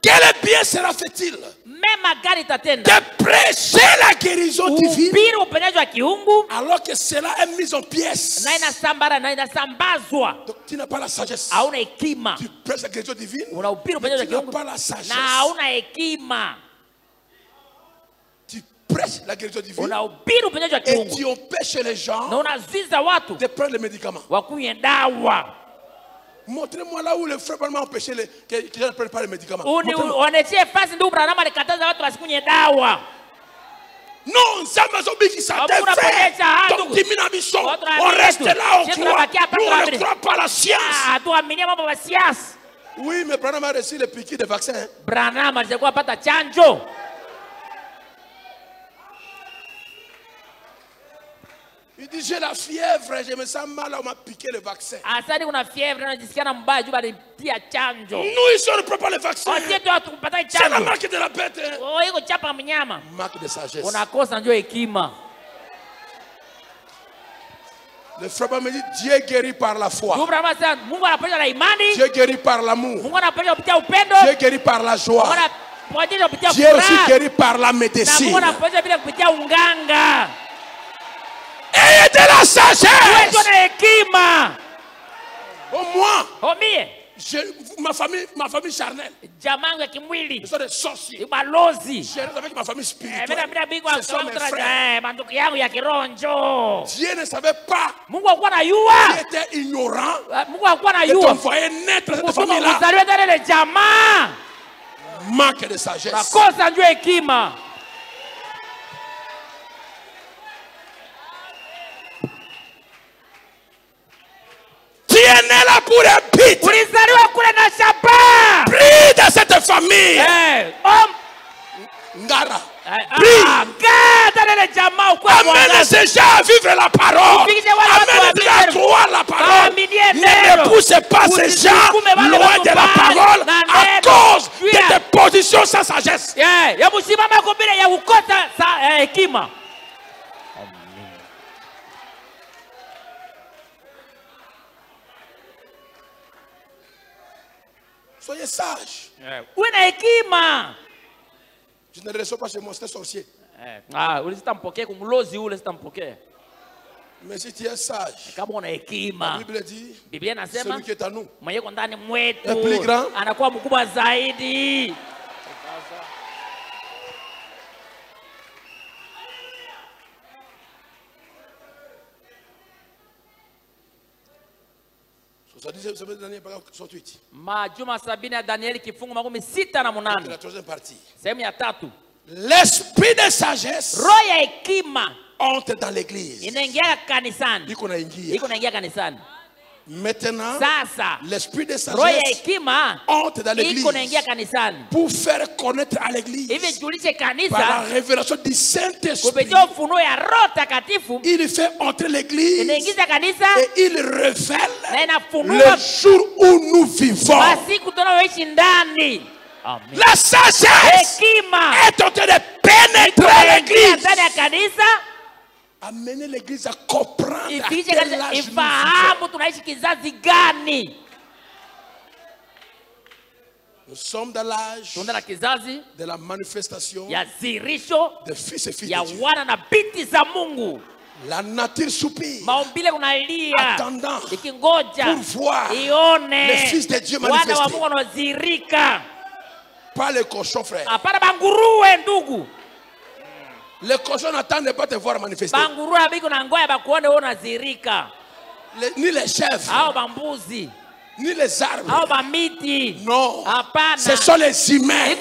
C: Quel bien sera fait-il de prêcher la guérison divine alors que cela est mis en pièces? Donc tu n'as pas la sagesse. Tu prêches la guérison divine, mais tu n'as pas la sagesse. Tu prêches la guérison divine et tu empêches les gens de prendre les médicaments. Montrez-moi là où le frère m'a empêché que les gens ne prennent pas les médicaments. Non, ça m'a dit qui ça fait. Donc, on reste là, on croit. Nous, on ne croit pas à la science. Oui, mais Branham a reçu les piqûres de vaccin. Il dit j'ai la fièvre, je me sens mal, on m'a piqué le vaccin.
A: Asadi kuna fièvre unajisikia mbaya juu balitia chanjo.
C: Nous ici on ne prend pas le vaccin. C'est la marque de la bête.
A: Oh, iko chapa mnyama.
C: Marque de sagesse.
A: Unakosa ndio hekima.
C: Le frère me dit Dieu guérit par la foi.
A: Mungu anaponya na imani.
C: Dieu guérit par l'amour.
A: Mungu anaponya kupitia upendo.
C: Dieu guérit par la joie. Dieu aussi guérit par la médecine.
A: Mungu anaponya bila kupitia unganga.
C: Ayez de la sagesse.
A: Wewe na hekima.
C: Au moins.
A: Omie.
C: Ma famille charnelle.
A: Jamangu ya kimwili.
C: Ce sont des sorciers.
A: Balozi.
C: Je reste avec ma famille spirituelle.
A: Ce sont mes frères. Mandugu yangu ya kironjo.
C: Dieu ne savait pas.
A: Mungu hakuwa anajua.
C: Il était ignorant.
A: Mungu hakuwa anajua.
C: Il t'envoyait naître cette famille-là.
A: Mzaliwe ndani ya jamaa.
C: Manque de sagesse.
A: Nakosa ndio hekima.
C: Tu es né là pour un but.
A: Ulizaliwa kule na shaba.
C: Prie de cette famille. Ngara. Amène ces gens à vivre la parole. Amène-les à croire la parole. Ne poussez pas ces gens loin de la parole à cause de tes positions sans sagesse. Soyez sages. Je ne reçois pas chez moi, c'est un sorcier. Mais si tu es sage, la Bible dit, celui qui est à nous est plus grand.
A: Majuma 70 ya Danieli kifungu 68.
C: La troisième partie.
A: Sehemu ya tatu.
C: L'esprit de sagesse
A: roho ya hekima
C: entre dans l'église.
A: Inaingia kanisani.
C: Iko naingia
A: kanisani.
C: Maintenant,
A: sasa
C: l'esprit de
A: roho ya
C: sagesse
A: hekima
C: entre dans l'église
A: iko naingia kanisani.
C: Pour faire connaître à l'église
A: Hivi julishe kanisa
C: par la révélation du Saint-Esprit.
A: Kupitia ufunuo ya Roho Takatifu.
C: Il fait entrer l'église
A: inaingiza kanisa
C: et il révèle
A: na inafunua
C: le jour où nous vivons.
A: Masiku tunayoishi ndani.
C: Amen. La sagesse est en train de pénétrer l'église. Amener l'église à comprendre à quel âge nous sommes dans l'âge de la manifestation des fils et filles de Dieu. La nature soupire, attendant pour voir les fils de Dieu manifestés. Pas les cochons, frère. Les cochons n'attendent pas de te voir manifester. Ni les chèvres, ni les arbres. Non, ce sont les humains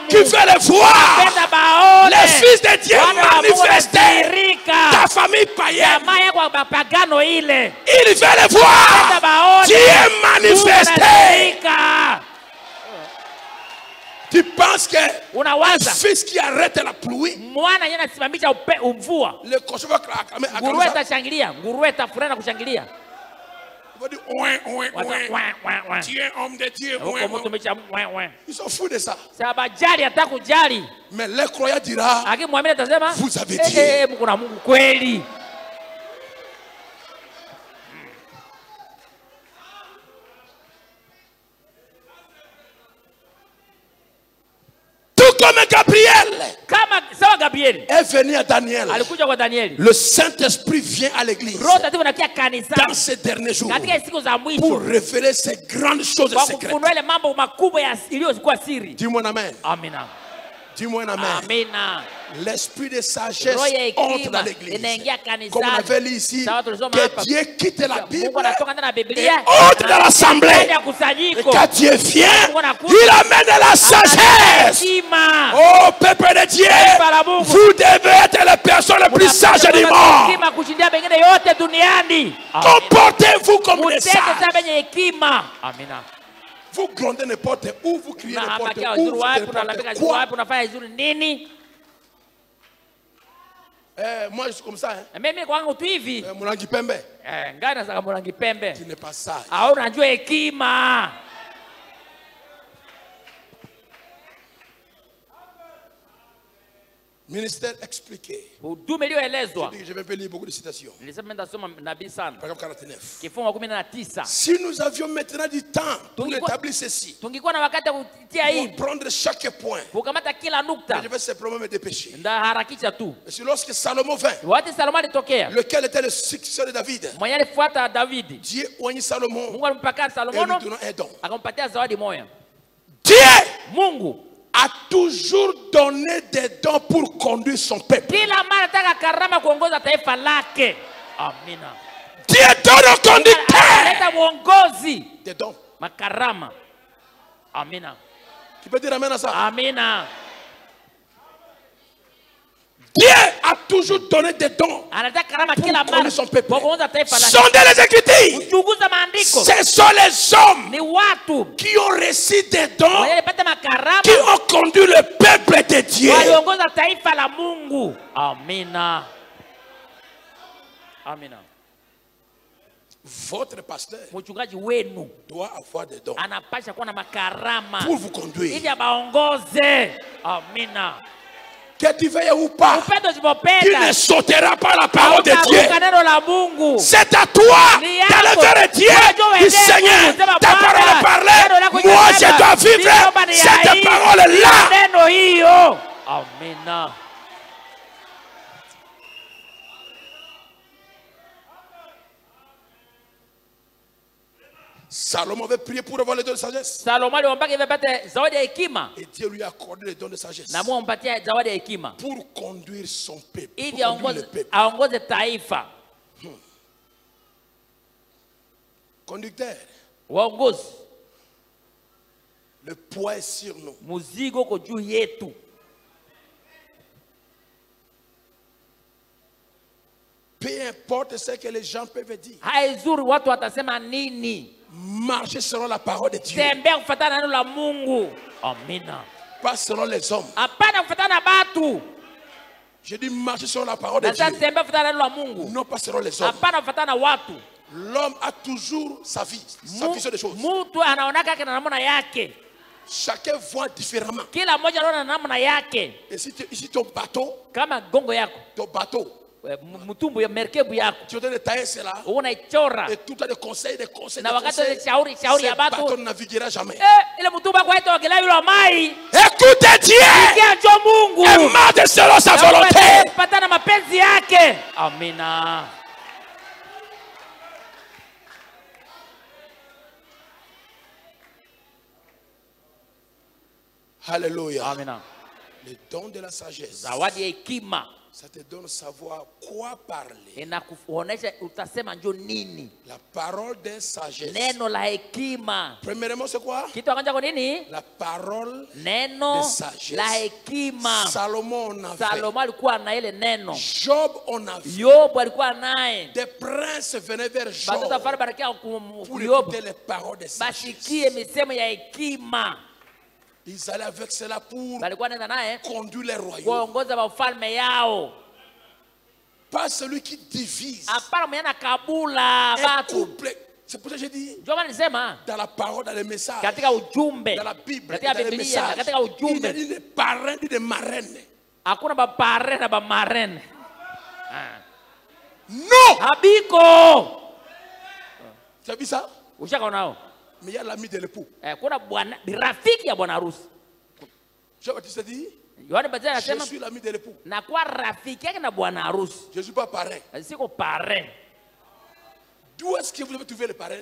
C: qui veulent les voir. Les fils de Dieu manifestés. Ta famille païenne, ils veulent voir Dieu manifesté. Tu penses que un fils qui arrête la pluie, le cochon va acclamer. Il va dire ouin, ouin, ouin. Tu es homme de Dieu. Ils sont fous de ça. Mais le croyant dira, vous avez dit. Comme Gabriel est venu à Daniel, le Saint-Esprit vient à l'église dans ces derniers jours pour révéler ces grandes choses secrètes. Dis-moi amen. Dis-moi amen. L'esprit de sagesse entre dans l'église. Comme on avait lu ici, que Dieu quitte la Bible et entre dans l'assemblée. Et quand Dieu vient, il amène la sagesse. Oh peuple de Dieu, vous devez être les personnes les plus sages du monde. Comportez-vous comme des sages. Vous grondez n'importe où, vous criez n'importe où, vous faites n'importe quoi. Moi, je suis comme ça. Hein.
A: Mimi kwangu tu hivi.
C: Mulangi pembe.
A: Ngani nasaka mulangi pembe.
C: Tu n'es pas sage.
A: Unajua hekima.
C: Ministère expliqué.
A: Huduma iliyoelezwa.
C: Je vais lire beaucoup de citations.
A: Nilisema ndasoma nabii sana.
C: Paragraphe 49.
A: Kifungu 19.
C: Si nous avions maintenant du temps pour établir ceci.
A: Tungikuwa na wakati wa kutia hii.
C: Pour prendre chaque point.
A: Kukamata kila nukta.
C: Je vais simplement me dépêcher.
A: Ndaharakisha tu.
C: Et lorsque Salomon vint.
A: Wakati Salomo alitokea.
C: Lequel était le successeur de David?
A: Mwenye alifuata David.
C: Dieu oigni Salomon.
A: Mungu alimpaka Salomo.
C: Et lui donna un don.
A: Akampatia zawadi moja.
C: Dieu.
A: Mungu
C: a toujours donné des dons pour conduire son peuple.
A: Kila mara taka karama kuongoza taifa lake. Amina.
C: Dieu donne au conducteur.
A: Leta uongozi.
C: Des dons.
A: Makarama. Amina.
C: Tu peux dire amen à ça?
A: Amina.
C: Dieu a toujours donné des dons pour conduire son peuple. Sondez les Écritures. Ce sont les hommes qui ont reçu des dons, qui ont conduit le peuple de Dieu.
A: Amina. Amina.
C: Votre pasteur doit avoir des dons
A: pour
C: vous conduire.
A: Amina.
C: Que tu veuilles ou pas, tu ne sauteras pas la parole de Dieu. C'est à toi d'aller vers Dieu. Du Seigneur, ta parole est parlée. Moi, je dois vivre cette parole-là.
A: Amen.
C: Salomon avait prié pour avoir les dons de sagesse. Et Dieu lui a accordé les dons de sagesse pour conduire son peuple. Conducteur, le poids est sur nous. Peu importe ce que les gens peuvent dire. Marcher selon la parole de Dieu. Pas selon les hommes. Je dis marcher selon la parole de Dieu. Non pas selon les hommes. L'homme a toujours sa vie, sa vision des choses. Chacun voit différemment. Et si ton bateau, tu donnes des tailles, c'est là. Et tout le conseil, ce bateau ne naviguera jamais. Écoutez Dieu et marchez selon sa volonté.
A: Amina.
C: Alléluia.
A: Amina.
C: Le don de la sagesse. Ça te donne à savoir quoi parler. La parole de sagesse. Premièrement, c'est quoi? La parole de sagesse. Salomon en avait. Job en avait. Des princes venaient vers Job pour écouter les paroles de sagesse. Ils allaient avec cela pour conduire les royaumes. Pas celui qui divise. C'est pour ça que j'ai dit, dans la parole, dans les messages, dans la Bible, dans les messages, il n'y a ni de parrain ni de marraine. Non! Tu as vu ça? Mais il y a l'ami de l'époux. Jean-Baptiste a dit, je suis l'ami de l'époux. Je ne suis pas parrain. D'où est-ce que vous avez trouvé les parrains?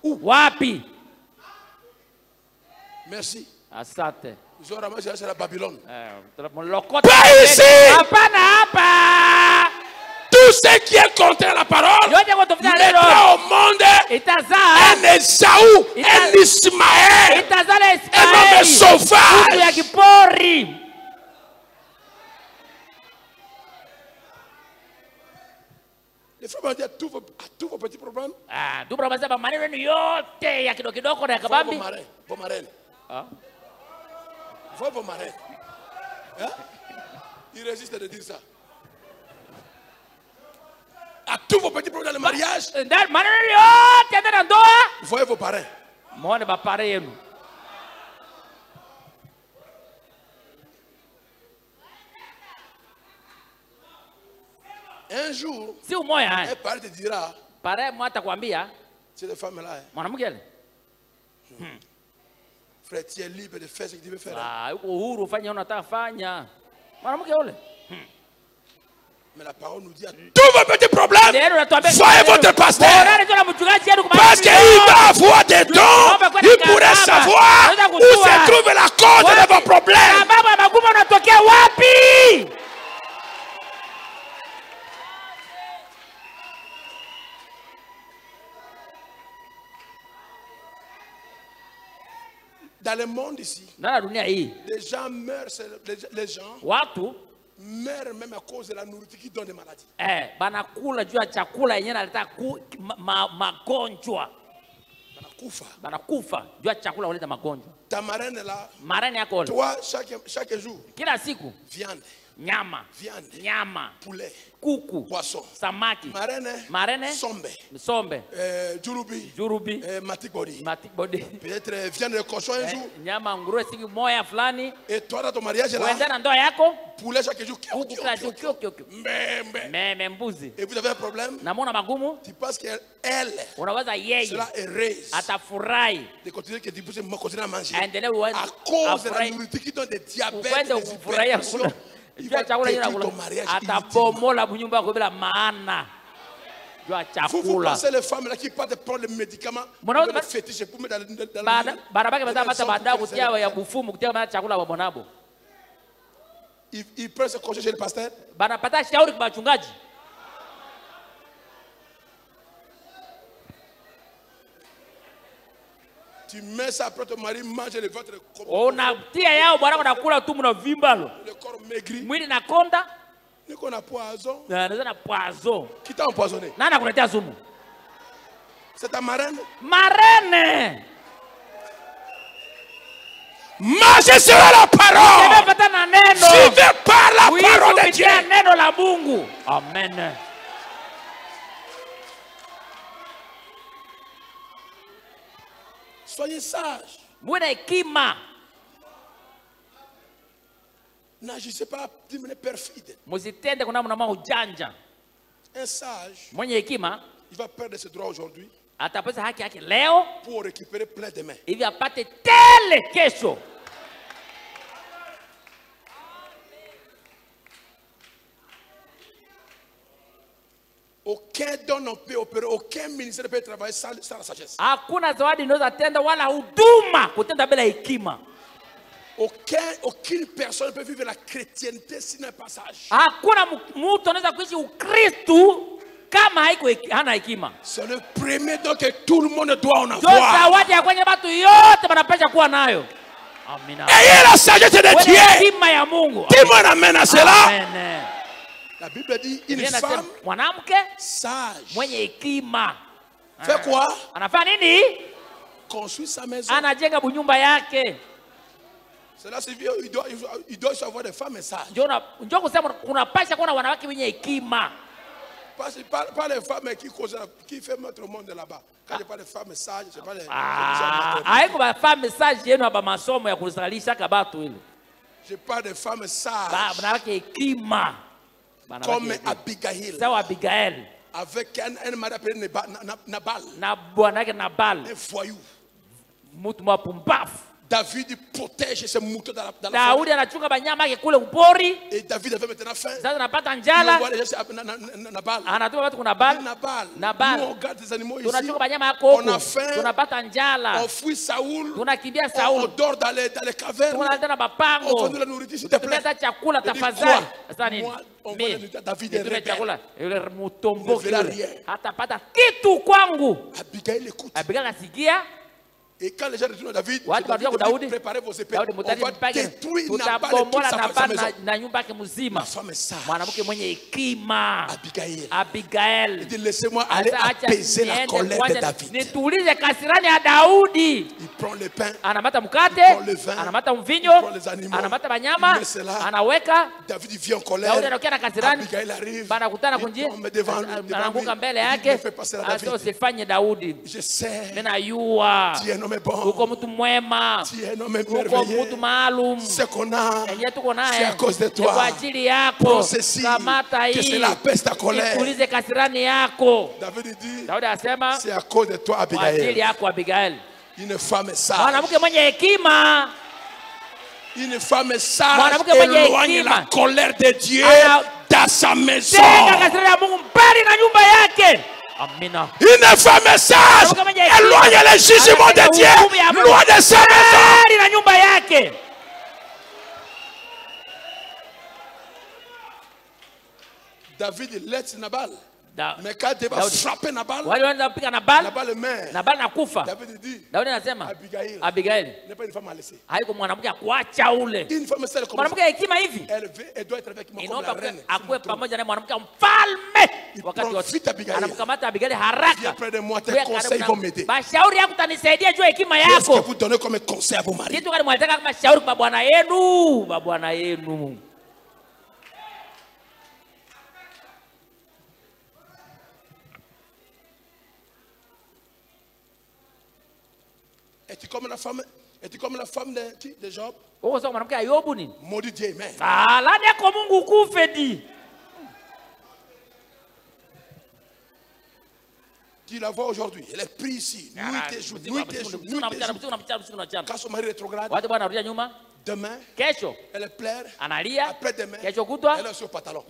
C: Où? Merci. Ils ont ramassé la Babylone. Pas ici! Tout ce qui est contre la parole mettra au monde un Esaü, un Ismaël, un homme sauvage. Les frères m'ont dit à tous vos petits problèmes. Vos marraines. Voyez vos marraines. Hein? Ils résistent de dire ça. À tous vos petits problèmes dans le mariage, voyez vos parrains. Un jour, un parent te dira, c'est des femmes là. Frère, tu es libre de faire ce que tu veux faire. Mais la parole nous dit à tous vos petits problèmes, voyez votre pasteur. Parce qu'il va avoir des dons, il pourrait savoir où se trouve la cause de vos problèmes. Dans le monde ici, les gens meurent, les gens meurent même à cause de la nourriture qui donne des maladies.
A: Banakufa juu ya chakula huleta magonjwa.
C: Ta marraine là,
A: yako
C: toi chaque jour,
A: kila siku
C: viande,
A: nyama,
C: poulet,
A: kuku,
C: poisson,
A: samaki,
C: marraine, sombe, jurubi, matikbodi. Peut-être viande de cochon un jour.
A: Nyama nguruwe siku moja fulani.
C: Et toi dans ton mariage là,
A: uende na ndoa yako,
C: poulet chaque jour.
A: Mbuzi.
C: Et vous avez un problème?
A: Namona magumu?
C: Tu penses qu'elle
A: unawaza yeye
C: sera heureuse
A: atafurahi
C: de continuer que tu puisses continuer à manger
A: à
C: cause de la nourriture qui donne des diabètes, des hypertensions. Il va détruire ton mariage Vous pensez les femmes là qui partent prendre les médicaments pour les fétiches pour mettre dans le ils prennent ce conseil chez le pasteur. Tu mets ça après ton mari mange le ventre. Le corps maigri. Ni qu'on a poison. Qui t'a empoisonné? C'est ta marraine? Marchez sur la parole. Vivez par la parole de Dieu.
A: Amen.
C: Soyez sages. N'agissez pas d'une manière perfide. Un sage, il va perdre ses droits aujourd'hui pour récupérer plein demain. Aucun don ne peut opérer, aucun ministère ne peut travailler sans la sagesse. Aucune personne ne peut vivre la chrétienté sans un passage. C'est le premier don que tout le monde doit en avoir. Ayez la sagesse de Dieu. Dis-moi amen à cela. La Bible dit une femme sage fait quoi? Construit sa maison. Cela signifie il doit avoir des femmes sages. Pas les femmes qui font notre monde là-bas. Quand je parle de femmes sages, je parle de je parle de femmes sages. Comme Abigail. Avec un mari appelé Nabal. Un voyou. David protège ses moutons dans la forêt. Et David avait maintenant faim. Il envoie les gens à Nabal. Nous on garde des animaux ici. On a faim. On fuit Saoul. On dort dans les cavernes. On fait de la nourriture s'il te plaît. Moi, on va dire David est rebelle. Il ne verra rien. Abigail écoute. Et quand les gens retournent à David,
A: préparez
C: vos épées. On va détruire Nabal et toute sa maison. La femme est sage. Abigail. Il dit, laissez-moi aller apaiser la colère de David. Il prend le pain, il prend le vin, il prend les animaux, il met cela. David vient en colère. Abigail arrive, il tombe devant lui, il me fait passer à David. Je sais, tu es un homme bon, tu es un homme merveilleux. Ce qu'on a, c'est à cause de toi. Prends ceci, que cela apaise ta colère. David dit, c'est à cause de toi, Abigail. Une femme sage. Une femme sage éloigne la colère de Dieu dans sa maison. Une femme sage éloigne le jugement de Dieu loin de sa maison. David laisse Nabal. Mais quand David va frapper Nabal, Nabal meurt. David dit, Abigail n'est pas une femme à laisser. Une femme sage comme ça, elle doit être avec moi comme la reine. Il prend vite Abigail. Viens près de moi, tes conseils vont m'aider. Qu'est-ce que vous donnez comme conseil à vos maris? Es-tu comme la femme de Job? Maudit Dieu, amen. Tu la vois aujourd'hui, elle est prise ici, nuit et jour. Quand son mari est rétrograde, demain, elle pleure, après demain, elle est sur pantalon.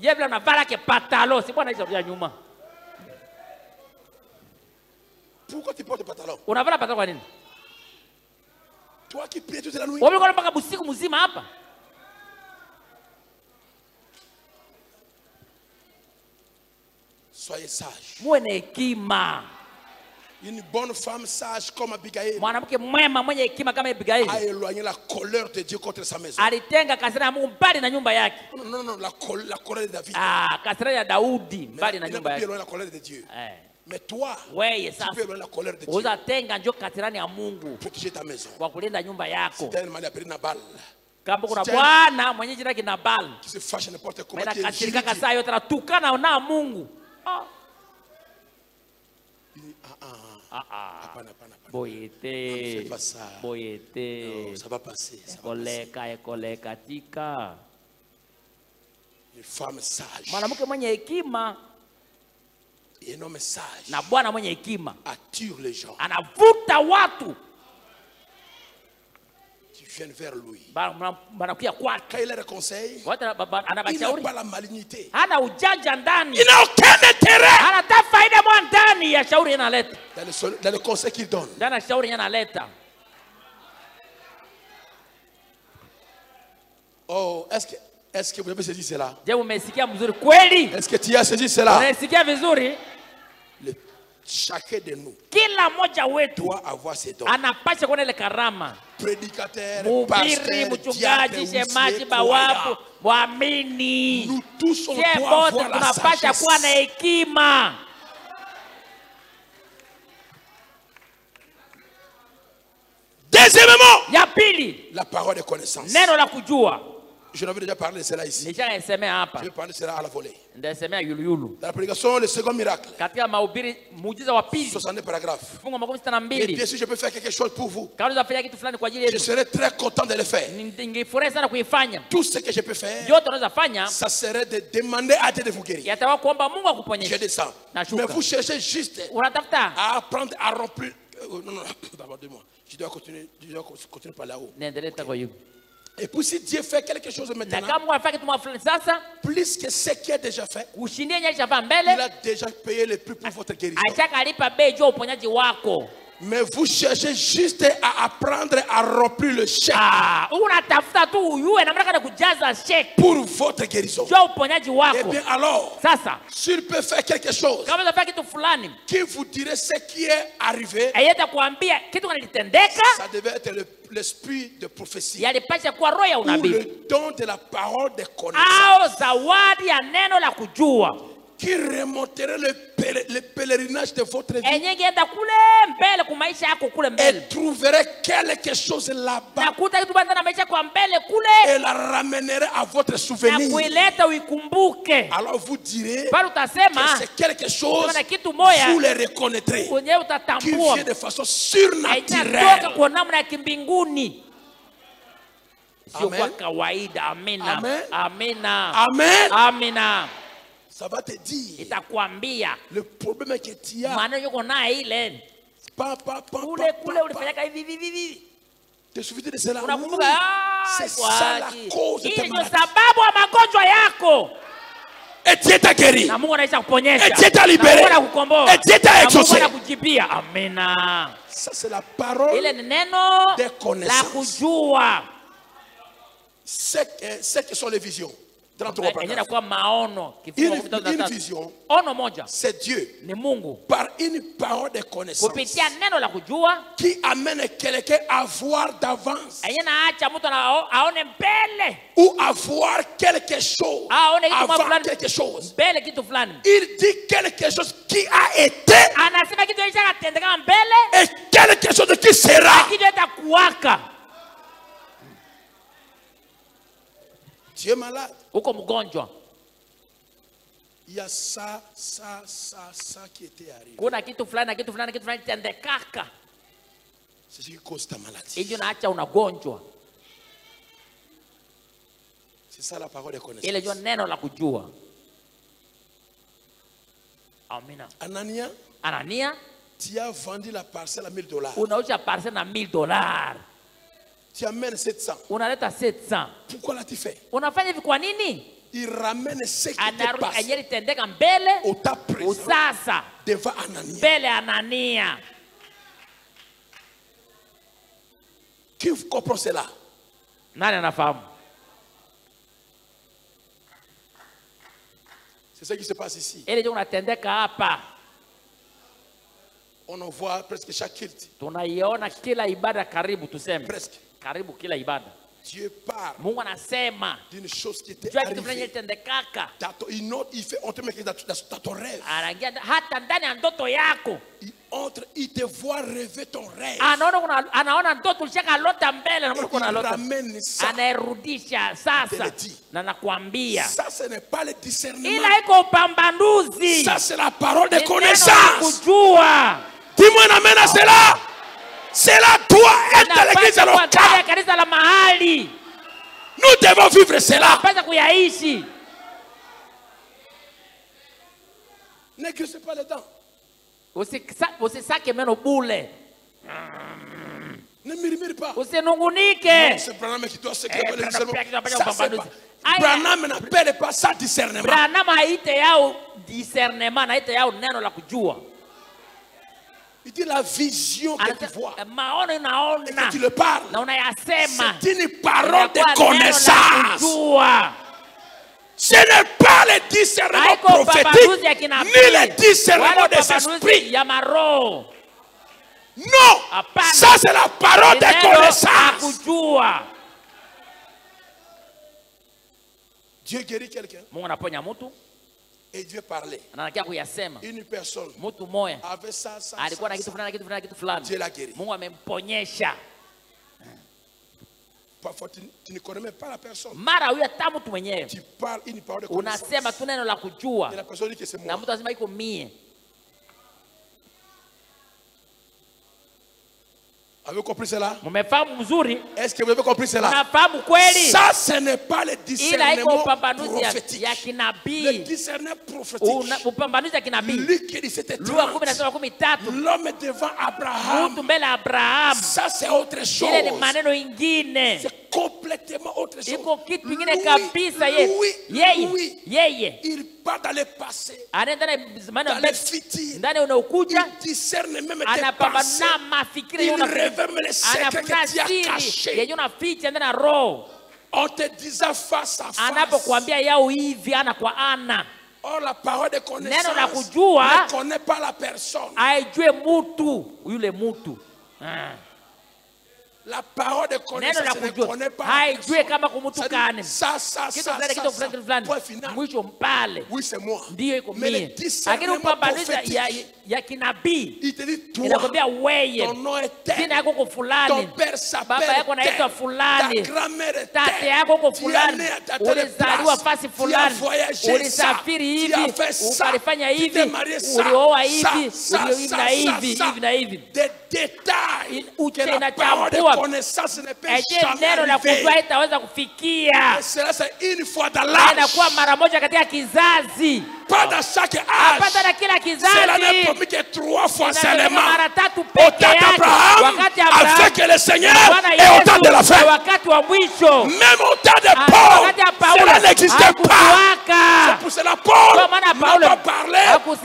C: Pourquoi tu portes le pantalon? Toi qui pries toute la nuit. Soyez sages. Une bonne femme sage comme Abigail a éloigné la colère de Dieu contre sa maison. Non, la colère de David. Il n'a pas éloigné la colère de Dieu. Mais toi, tu peux éloigner la colère de Dieu. Protéger ta maison. Si tu as une mari appelé Nabal, qui se fâche n'importe comment, qui est fais pas ça. Non, ça va passer. Une femme sage et un homme sage attire les gens. Qui viennent vers lui. Quand il leur conseille, il n'a pas la malignité. Il n'a aucun intérêt dans le conseil qu'il donne. Oh, est-ce que vous avez saisi cela? Est-ce que tu as saisi cela? Chacun de nous doit avoir ses dons. Prédicateur, pasteur, diacre, nous tous on doit avoir la sagesse. Deuxièmement, la parole de connaissance. Je n'avais déjà parlé de cela ici. Je vais parler de cela à la volée. Dans la prédication, le second miracle. 62 paragraphes. Et bien sûr, je peux faire quelque chose pour vous. Je serai très content de le faire. Tout ce que je peux faire, ça serait de demander à Dieu de vous guérir. Je descends. Mais vous cherchez juste à apprendre à remplir. Non, d'abord de moi. Je dois continuer par là-haut. Et puis si Dieu fait quelque chose maintenant, plus que ce qu'il a déjà fait, il a déjà payé le prix pour votre guérison. Mais vous cherchez juste à apprendre à remplir le chèque. Pour votre guérison. Eh bien alors, s'il peut faire quelque chose qui vous dirait ce qui est arrivé, ça devait être l'esprit de prophétie ou le don de la parole de connaissance qui remonterait le pèlerinage de votre vie et trouverait quelque chose là-bas et la ramènerait à votre souvenir. Alors vous direz que c'est quelque chose, vous le reconnaîtrez, qui vient de façon surnaturelle. Amen. Amen. Amen. Amen. Ça va te dire le problème que tu as. Te souviens de cela? C'est ça la cause de ta maladie. Et Dieu t'a guéri. Et Dieu t'a libéré. Et Dieu t'a exaucé. Ça c'est la parole des connaissances. C'est que sont les visions. Une vision, c'est Dieu par une parole de connaissance qui amène quelqu'un à voir d'avance ou à voir quelque chose avant quelque chose. Il dit quelque chose qui a été et quelque chose qui sera. Tu es malade. Il y a ça qui était arrivé. C'est ce qui cause ta maladie. C'est ça la parole de connaissance. Anania, tu as vendu la parcelle à $1000. Tu amènes 700. Pourquoi l'as-tu fait? Il ramène ce qui te passe au tas présent devant Anania. Qui comprend cela? C'est ce qui se passe ici. On en voit presque chaque culte. Presque. Dieu parle d'une chose qui était arrivée. On te met dans ton rêve. Il te voit rêver ton rêve. Il ramène ça. Ça, ce n'est pas le discernement. Ça, c'est la parole de connaissance. Dis-moi un amen à cela. Cela doit être l'église locale. Nous devons vivre cela. N'écrisez pas les dents. Ne murmure pas. C'est Branham qui doit se créer le discernement. Branham n'appelle pas ça discernement. Il dit la vision que tu vois et que tu le parles. C'est une parole de connaissance. Ce n'est pas le discernement prophétique ni le discernement des esprits. Non, ça c'est la parole de connaissance. Dieu guérit quelqu'un. Et Dieu parlait. Une personne avait ça. Dieu l'a guéri. Parfois tu ne connais même pas la personne. Tu parles une parole de connaissance. Et la personne dit que c'est moi. Avez-vous compris cela? Est-ce que vous avez compris cela? Ça, ce n'est pas le discernement prophétique. Le discernement prophétique, lui qui dit c'était l'homme devant Abraham. Ça, c'est autre chose. C'est complètement complètement autre chose. Il part dans le passé, dans le futur. Il discerne même tes pensées. Il révèle les secrets que tu as cachés. On te disant face à face. Or la parole de connaissance ne connaît pas la personne. La parole de connaissance ne connaît pas la personne. Ça. Point final. Oui, c'est moi. Mais le discernement prophétique, il te dit, toi, ton nom est tel, ton père s'appelle tel, ta grand-mère est telle, tu es né à telle place, tu as voyagé ça, tu as fait ça, tu t'es marié ça, des détails que la parole de connaissance ne peut jamais arriver. Et cela, c'est une fois dans l'âge. Pas dans chaque âge. Cela n'est promis que 3 fois seulement. Au temps d'Abraham, avec le Seigneur, et au temps de la fin. Même au temps de Paul, cela n'existait pas. C'est pour cela Paul n'a pas parlé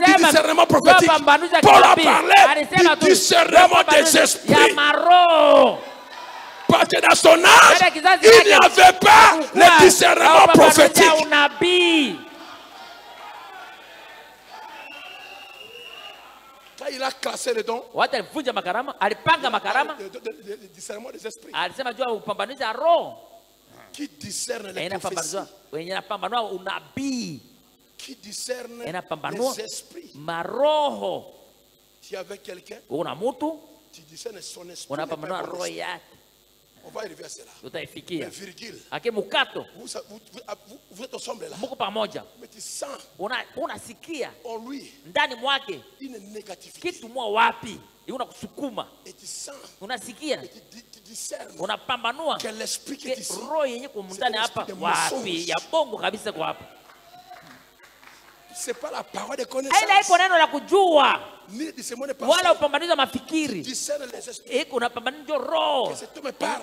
C: du discernement prophétique. Paul a parlé du discernement des esprits. Parce que dans son âge, il n'y avait pas le discernement prophétique. Quand il a classé les dons, le discernement des esprits, qui discerne les prophéties, qui discerne les esprits. Tu es avec quelqu'un, tu discernes son esprit. On va arriver à cela. Mais virgule, vous êtes ensemble là. Mais tu sens en lui une négativité. Et tu sens, et tu discernes que l'esprit qui est ici, c'est l'esprit de mensonge. C'est pas la parole de connaissance. Ni le discernement de pensée. Tu discernes les esprits. Que cet homme parle.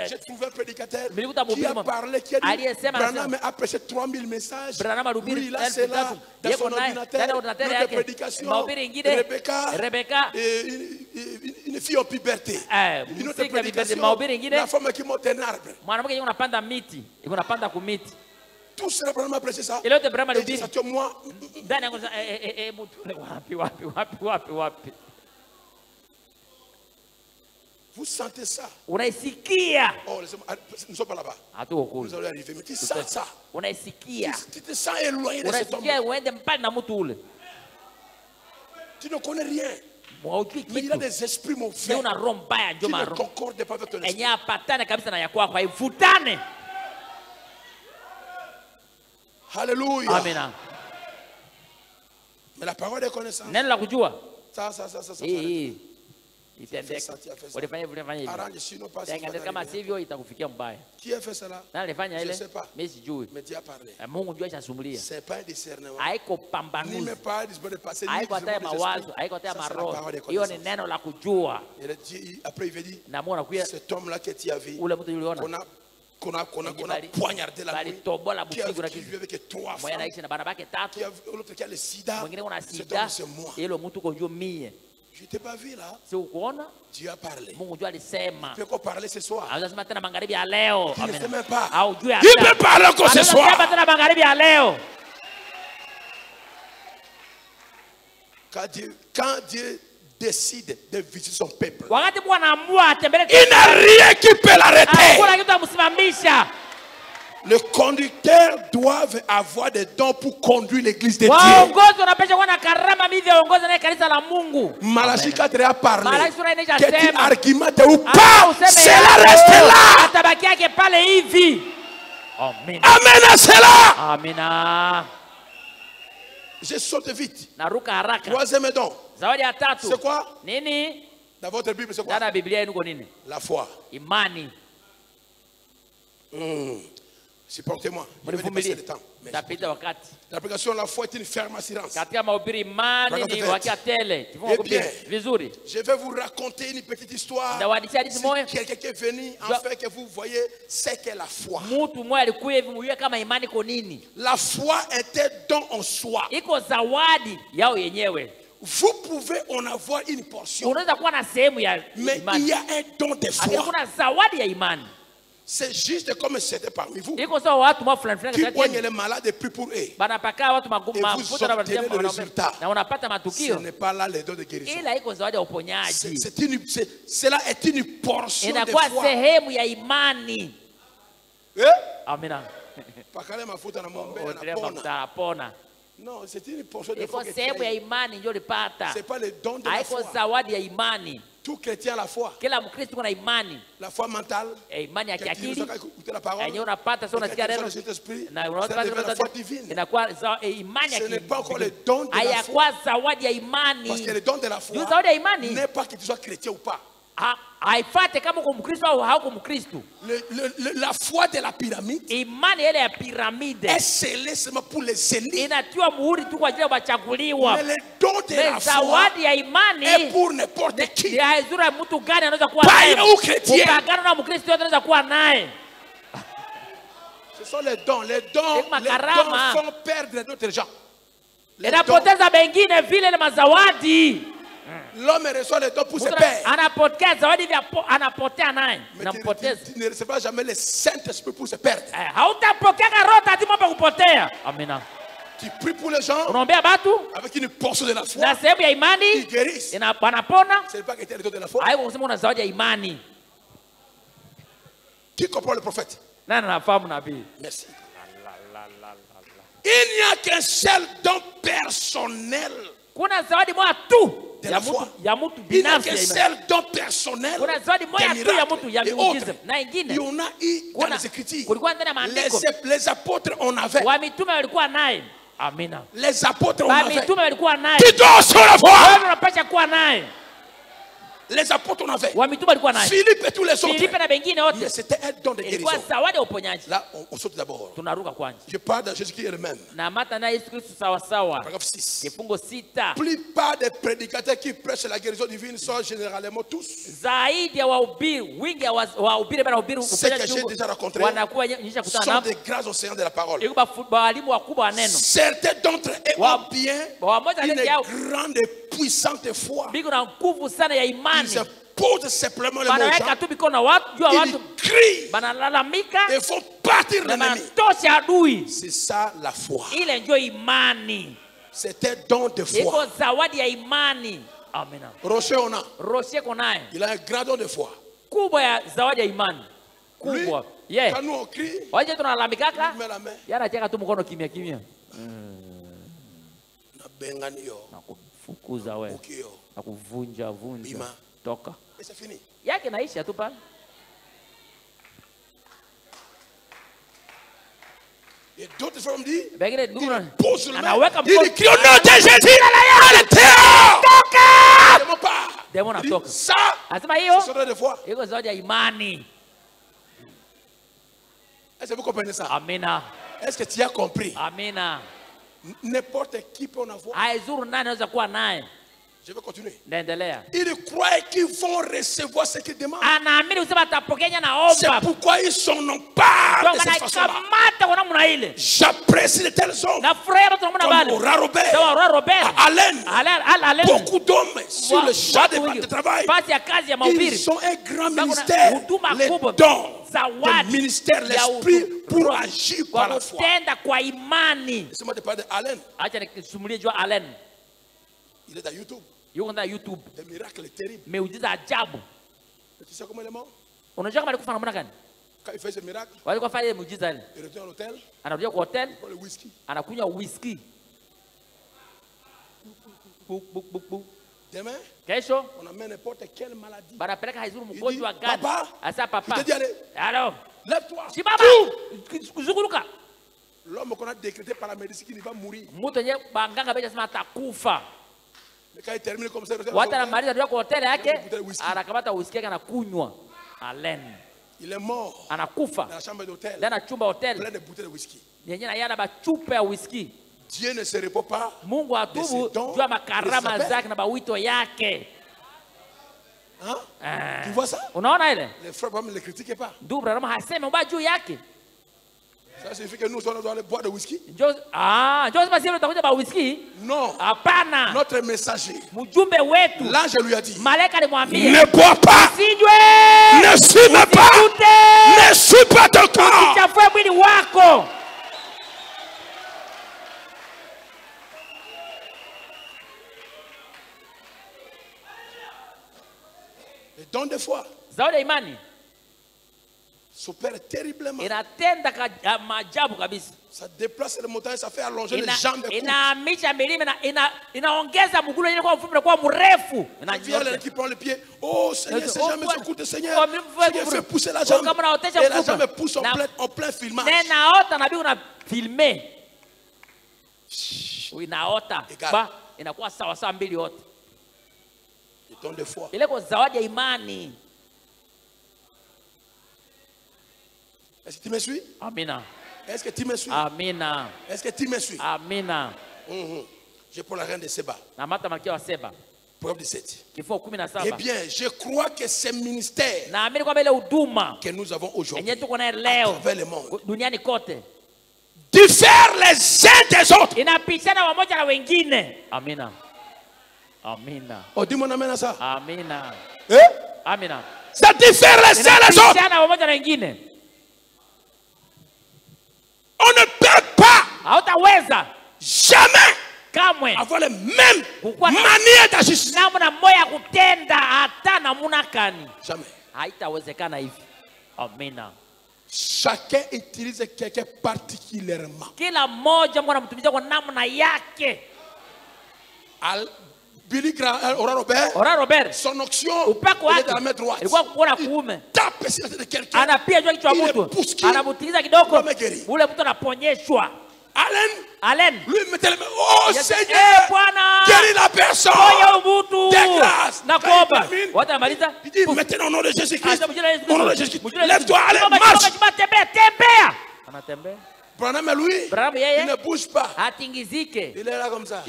C: J'ai trouvé un prédicateur qui a parlé, qui a dit Branham a prêché 3000 messages. Lui, il a cela dans son ordinateur. Notre prédication, Rebecca, une fille en puberté. Une autre prédication, la femme qui monte un arbre. Tout cela, Branham a prêché ça. Et dit ça, tu moi. Vous sentez ça? Oh, nous ne sommes pas là-bas. Nous allons arriver. Mais tu sens ça? Tu te sens éloigné de cet homme. Tu ne connais rien. Mais il a des esprits mauvais qui ne concordent pas avec ton esprit. Alléluia.
A: Amen.
C: Mais la parole de connaissance. Ça. Arrange, sinon pas. Qui a fait cela? Je ne sais pas. Mais Dieu a parlé. Ce n'est pas un discernement. Ni même pas un discernement de passé. Ni discernement des esprits. Après il veut dire, cet homme-là que tu as vu, qu'on a poignardé la nuit, qui a vécu avec 3 femmes, l'autre qui a le sida, cet homme c'est moi. Je ne t'ai pas vu là. Dieu a parlé. Tu peux encore parler ce soir. Il ne sait même pas. Il peut parler encore ce soir. Quand Dieu décide de visiter son peuple, il n'a rien qui peut l'arrêter. Les conducteurs doivent avoir des dons pour conduire l'église de Dieu. Malachie 4 a parlé. Que tu argumentes ou pas, cela reste là. Amen à cela.
A: Amen.
C: Je saute vite. Troisième don. C'est quoi? Dans votre Bible, c'est quoi? La foi. Supportez-moi. L'application de la foi est une ferme assurance. Eh bien, je vais vous raconter une petite histoire. Si quelqu'un qui est venu, en fait, que vous voyez, c'est que la foi. La foi est un don en soi. Vous pouvez en avoir une portion. Mais il y a un don de foi. C'est juste comme c'était parmi vous. Qui poignent les malades et prie pour eux. Et vous obtenez le résultat. Ce n'est pas là les dons de guérison. Cela est une portion de foi.
A: Amina.
C: Non, c'est une portion de foi.
A: C'est
C: pas le don de la foi. Tout chrétien a la foi. La foi mentale. La parole. La foi divine. Ce n'est pas encore le don de la foi. Parce que le don de la foi n'est pas que tu sois chrétien ou pas. La foi de la pyramide est scellée seulement pour les élites. Mais le don de la foi est pour n'importe qui. Païen ou chrétien. Ce sont les dons. Les dons font perdre d'autres gens. L'homme reçoit les dons pour se perdre. Mais tu ne recevras jamais le Saint-Esprit pour se perdre. Tu pries pour les gens avec une portion de la foi. Ils guérissent. Ce n'est pas que tu as le don de la foi. Qui comprend le prophète? Merci. Il n'y a qu'un seul don personnel. De la foi. Il n'y a qu'un seul don personnel des miracles et autres. Il y en a eu dans les Écritures. Les apôtres en avaient. Les apôtres en avaient. Qui doit sur la foi? Les apôtres en avaient. Philippe et tous les autres. C'était un don de guérison. Là, on saute d'abord. Je parle de Jésus qui est le même. Paragraphe 6. Plupart des prédicateurs qui prêchent la guérison divine sont généralement tous. Ce que j'ai déjà rencontré sont des grands enseignants de la parole. Certains d'entre eux ont bien une grande et puissante foi. Ils posent simplement les mots aux gens. Ils crient et font partir l'ennemi. C'est ça la foi. C'est un don de foi. Rocher on a. Il a un grand don de foi. Lui, quand nous on crie, il met la main. Et c'est fini. Et d'autres femmes disent, il pose le main, il crie au nom de Jésus, allez dehors. Il dit, ça, c'est son don de foi. Est-ce que vous comprenez ça?
A: Amina.
C: Est-ce que tu as compris?
A: Amina.
C: N'importe qui peut en avoir. Je vais continuer. Ils croient qu'ils vont recevoir ce qu'ils demandent. C'est pourquoi ils sont non pas de cette façon-là. J'apprécie de tels hommes comme Aura Robert, Alain, beaucoup d'hommes sur le champ de travail. Ils ont un grand ministère, les dons, le ministère, l'esprit pour agir par la foi. Laissez-moi te parler d'Alain. Il est à YouTube. Des miracles terribles. Mais tu sais comment il est mort? Quand il fait ce miracle, il retourne à l'hôtel, il prend le whisky. Demain, on amène n'importe quelle maladie. Il dit, papa, je te dis allez, lève-toi. L'homme qu'on a décrété par la médecine qu'il va mourir. Mais quand il termine comme ça, Il est mort.
A: Anakufa.
C: Dans la chambre d'hôtel.
A: Dans la chumba hotel.
C: Plein de bouteilles de whisky.
A: Yenye na yana ba chupa ya whisky.
C: Dieu ne se repose pas.
A: Mungu atubu jua makarama zake na bawito yake.
C: Hein? Tu vois ça?
A: Unaona ile?
C: Les frères ne le critiquent pas.
A: Ndugu Branham haseme mbaya juu yake.
C: Ça signifie que nous on doit aller boire de whisky?
A: Njoo basi utakuja ba whisky?
C: Non.
A: Hapana.
C: Notre messager.
A: Mjumbe wetu.
C: L'ange lui a dit.
A: Malaika alimwambia.
C: Ne bois pas.
A: Usinywe.
C: Ne fume pas. Ne suis pas ton corps.
A: Usichafue mwili wako.
C: Et donc des fois.
A: Zawadi ya imani.
C: S'opère terriblement.
A: Inatenda maajabu kabisa.
C: Ça déplace les montagnes, ça fait allonger les jambes des coups.
A: Inahamisha milima na inaongeza mguu ile kwa mfupi na kwa mrefu.
C: Vient qui prend le pied. Oh Seigneur, c'est jamais ce coup de Seigneur. Seigneur fait pousser la jambe. Et la jambe pousse en plein filmage.
A: Naota nabii una filmer. Inaota. Ba inakuwa sawa sawa mbili yote.
C: Et donc des fois.
A: Ile kwa zawadi ya imani.
C: Est-ce que tu me suis?
A: Amina.
C: Est-ce que tu me suis?
A: Amina.
C: Est-ce que tu me suis?
A: Amina.
C: Je prends la reine de Seba.
A: Na mata malkia wa Seba.
C: Preuve 17.
A: Kifo 17.
C: Eh bien, je crois que ces ministères
A: naamini kwamba ile huduma
C: que nous avons aujourd'hui
A: yenye tuko nayo leo
C: à travers le monde
A: duniani kote
C: diffèrent les uns des autres.
A: Inapishana wamoja na wengine. Amina. Amina.
C: Oh, dis-moi amen à ça.
A: Amina. Amina.
C: Ça diffère les uns des autres.
A: Inapishana wamoja na wengine.
C: On ne peut pas
A: hautaweza
C: jamais
A: kamwe
C: avoir les mêmes manières d'agir.
A: Namna moya kutenda hata namuna kani.
C: Jamais.
A: Haitawezekana hivi. Amina.
C: Chacun utilise quelqu'un particulièrement.
A: Kila mmoja Mungu anamtumia kwa namna yake.
C: Billy Graham, Ora Robert, son onction est de la main droite. Il tape sur la tête de quelqu'un. Il le bouscule.
A: Ule mtu anaponyeshwa.
C: Allen, lui mettait les mains. Oh Seigneur, guéris la personne. Déclasse. Il dit maintenant au nom de Jésus-Christ. Au nom de Jésus-Christ. Lève-toi, allez, marche. Branham, lui, il ne bouge pas. Il est là comme ça.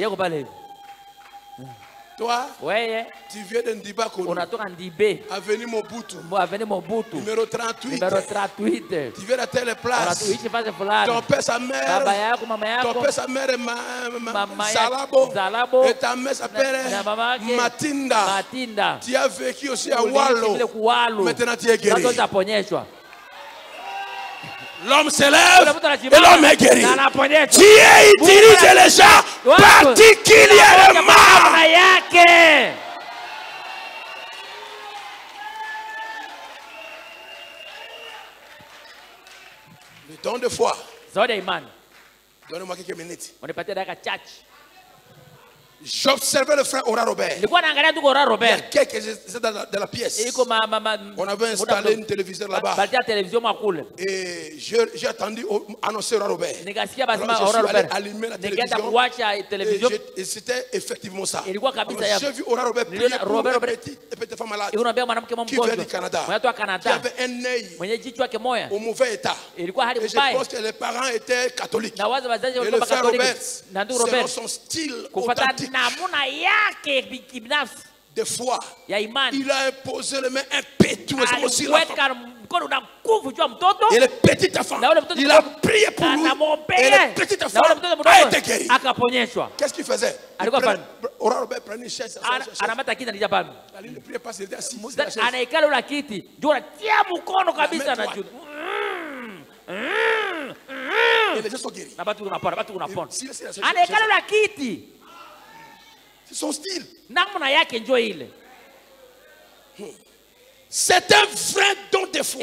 C: Toi, tu viens de Ndiba Kono. Avenue Mobutu. Numéro 38. Tu viens à telle place. Ton père, sa mère. Ton père, sa mère est Zalabo. Et ta mère s'appelle Matinda. Tu as vécu aussi à Wallo. Maintenant, tu es guéri. L'homme se lève et l'homme est guéri. Dieu utilise les gens particulièrement. Le don de foi. Donnez-moi quelques minutes. J'observais le frère Ora Robert. Il y a quelques dans la pièce. On avait installé une télévision là-bas. Et j'ai attendu annoncer Ora Robert. Alors je suis allé allumer la télévision. Et c'était effectivement ça. J'ai vu Ora Robert prier pour une petite femme malade qui vient du Canada, qui avait un œil au mauvais état. Et je pense que les parents étaient catholiques. Et le frère Robert, selon son style authentique de foi, il a imposé les mains impétueusement sur la femme. Et le petit enfant, il a prié pour lui. Et le petit enfant a été guéri. Qu'est-ce qu'il faisait? Ora Robert prenait une chaise. La ligne de prière passe, il était assis. Et les gens sont guéris. C'est son style. C'est un vrai don de foi.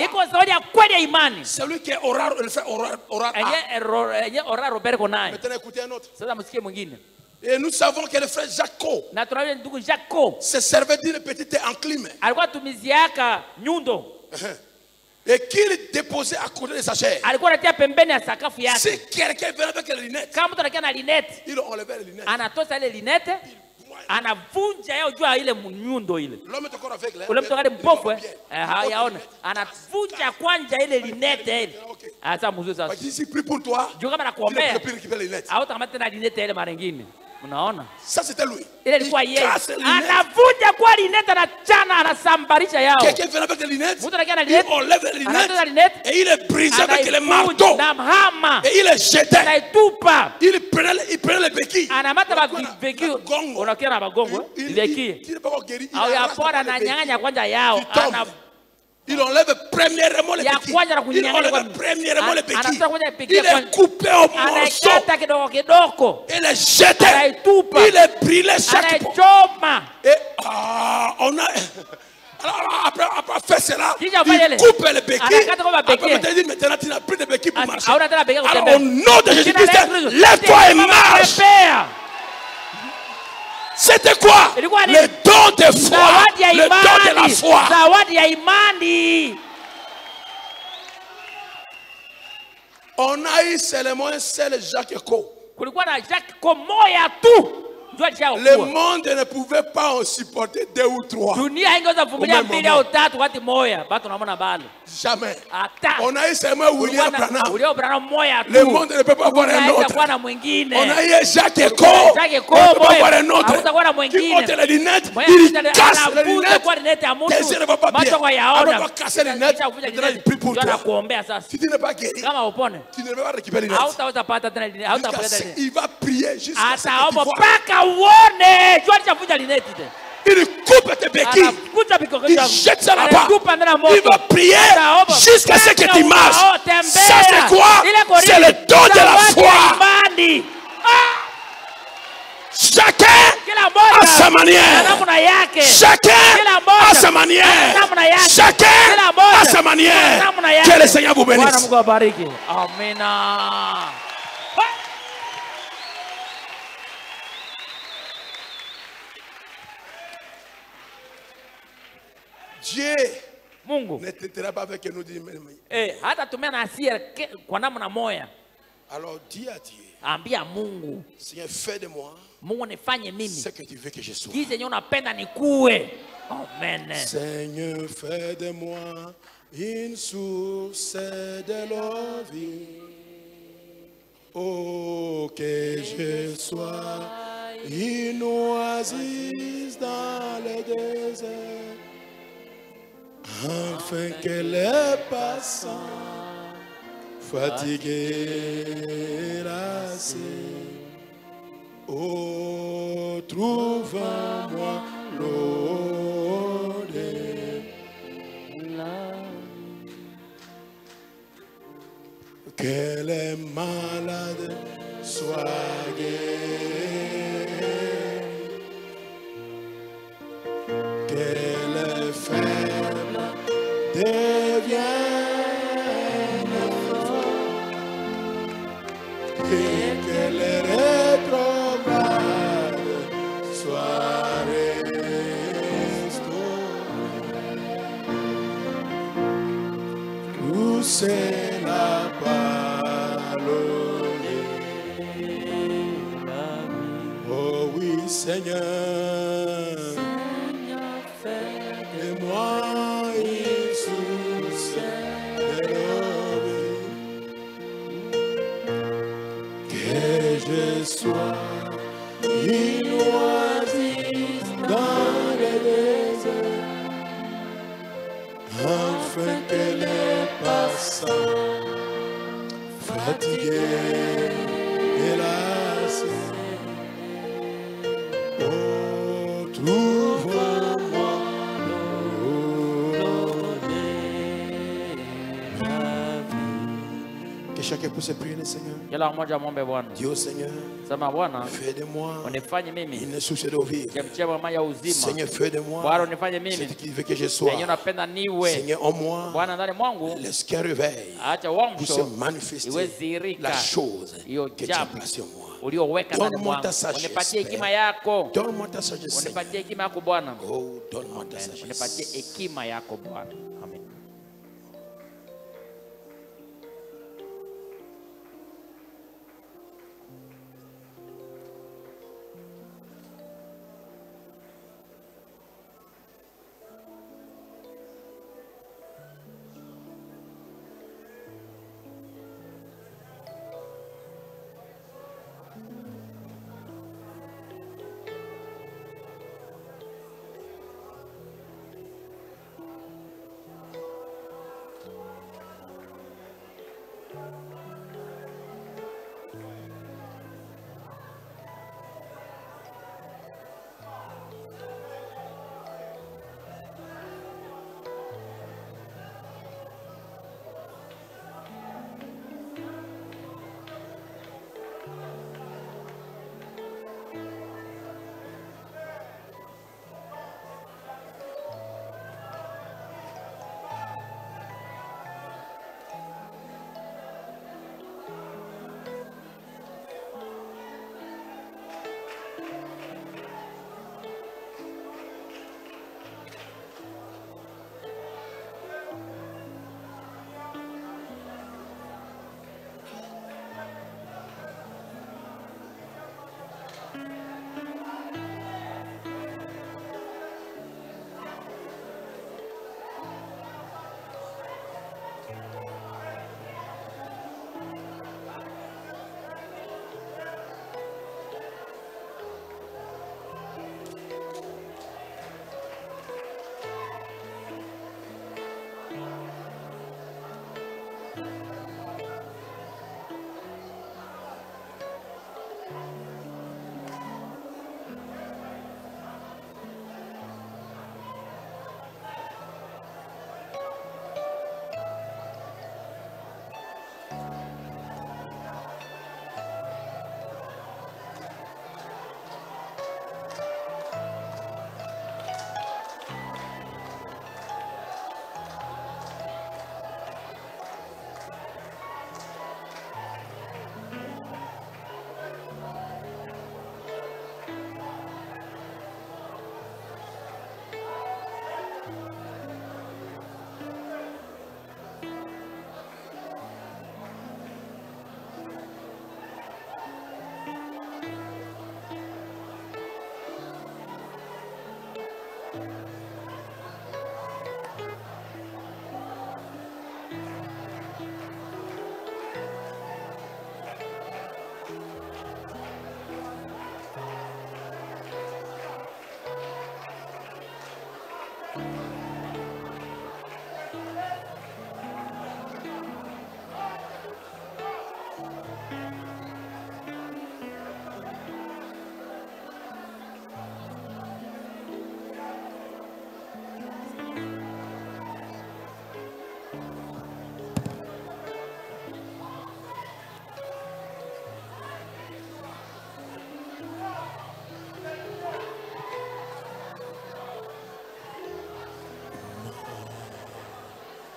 C: Celui qui est oral, le fait oral. Maintenant écoutez un autre. Et nous savons que le frère Jaco se servait d'une petite enclume. Et qu'il déposait à côté de sa chair. Si quelqu'un venait avec les lunettes, il enlevait les lunettes.
A: anavunja yao jua ile mnyundo ile.
C: L'homme est encore aveugle.
A: Ule mtu akali mpofu hayaona, anavunja kwanja ile linete ile. Sasa mzuri sasa.
C: Si prie pour toi.
A: Juu kama nakuombea. Hautakama tena linete ile mara nyingine. Unaona?
C: Ça c'était lui.
A: Ile ilikuwa yeye. Anavunja kwa linete na chana anasambarisha yao.
C: Quelqu'un vient avec des lunettes.
A: Mtu anakia na linete.
C: On lève les lunettes. Et il est brisé avec les marteaux. Et il est jeté. Il prenait les béquilles.
A: Anamata ba béquilles. Unakia na bagongo. Béquilles. Au yapora na nyang'anya kwanja yao.
C: Il enlève premièrement les béquilles. Il enlève premièrement les béquilles. Il est coupé au morceau. Il est jeté. Il est brûlé chaque fois. Et on a... Après faire cela, il coupe les béquilles. Après, il dit maintenant tu n'as plus de béquilles pour marcher. Alors au nom de Jésus-Christ, lève-toi et marche. C'était quoi? Le don de foi. Le don de la foi. On a eu seulement un seul Jacques Co. Le monde ne pouvait pas en supporter 2 ou 3. Jamais. On a eu seulement William Branham. Le monde ne peut pas avoir un autre. On a eu Jacques Co. On ne peut pas avoir un autre. Qui ôte les lunettes, il casse les lunettes. Tes yeux ne vont pas bien. On va casser les lunettes. Il prie pour toi. Si tu n'es pas guéri, tu ne vas pas récupérer les lunettes. Il va prier jusqu'à ce que tu vois. Il coupe tes béquilles. Il jette ça là-bas. Il va prier jusqu'à ce que tu marches. Ça c'est quoi? C'est le don de la foi. Chacun à sa manière. Chacun à sa manière. Chacun à sa manière. Que le Seigneur vous bénisse.
A: Amen.
C: Dieu
A: Mungu
C: ne t'aidera pas avec nous.
A: hata tumia na hasira kwa namna moya.
C: Alors dis à Dieu,
A: ambia Mungu,
C: Seigneur, fais de moi
A: Mungu nifanye mimi
C: ce que tu veux que je sois.
A: Jinsi yenyewe unapenda nikuwe. Amen.
C: Seigneur, fais de moi une source de l'eau vive. Oh, que je sois une oasis dans le désert, afin que les passants fatigués lassés, oh, trouve en moi l'eau de la vie. Que les malades soient guéris, que les faibles deviennent forts, et que les rétrogrades soient restaurés. Tout c'est la parole. Oh oui, Seigneur, fais de moi une source de l'eau vive, que je sois une oasis dans le désert, afin que les passants fatigués et lassés, oh, trouve en moi l'eau de la vie. Que chacun puisse prier le Seigneur.
A: Kila mmoja muombe Bwana.
C: Dis au Seigneur,
A: sema Bwana,
C: fais de moi
A: unifanye mimi
C: une source d'eau vive.
A: chemchemi maji ya uzima.
C: Seigneur, fais de moi
A: Bwana, unifanye
C: ce
A: mimi
C: qu'il veut que je sois.
A: yenye unapenda niwe.
C: Seigneur, en moi,
A: Bwana, ndani mwangu
C: laisse qu'un réveil
A: acha
C: puisse
A: uamsho
C: manifester
A: iwezirika
C: la chose
A: hiyo
C: que tu as
A: jambo
C: placée en moi.
A: ulioweka ndani
C: Donne-moi
A: mwangu.
C: ta sagesse,
A: Unipatie hekima
C: Père.
A: yako.
C: Donne-moi ta sagesse, Seigneur.
A: Unipatie hekima yako Bwana.
C: Oh, donne-moi ta
A: Amen.
C: sagesse.
A: Unipatie hekima yako Bwana. Amen.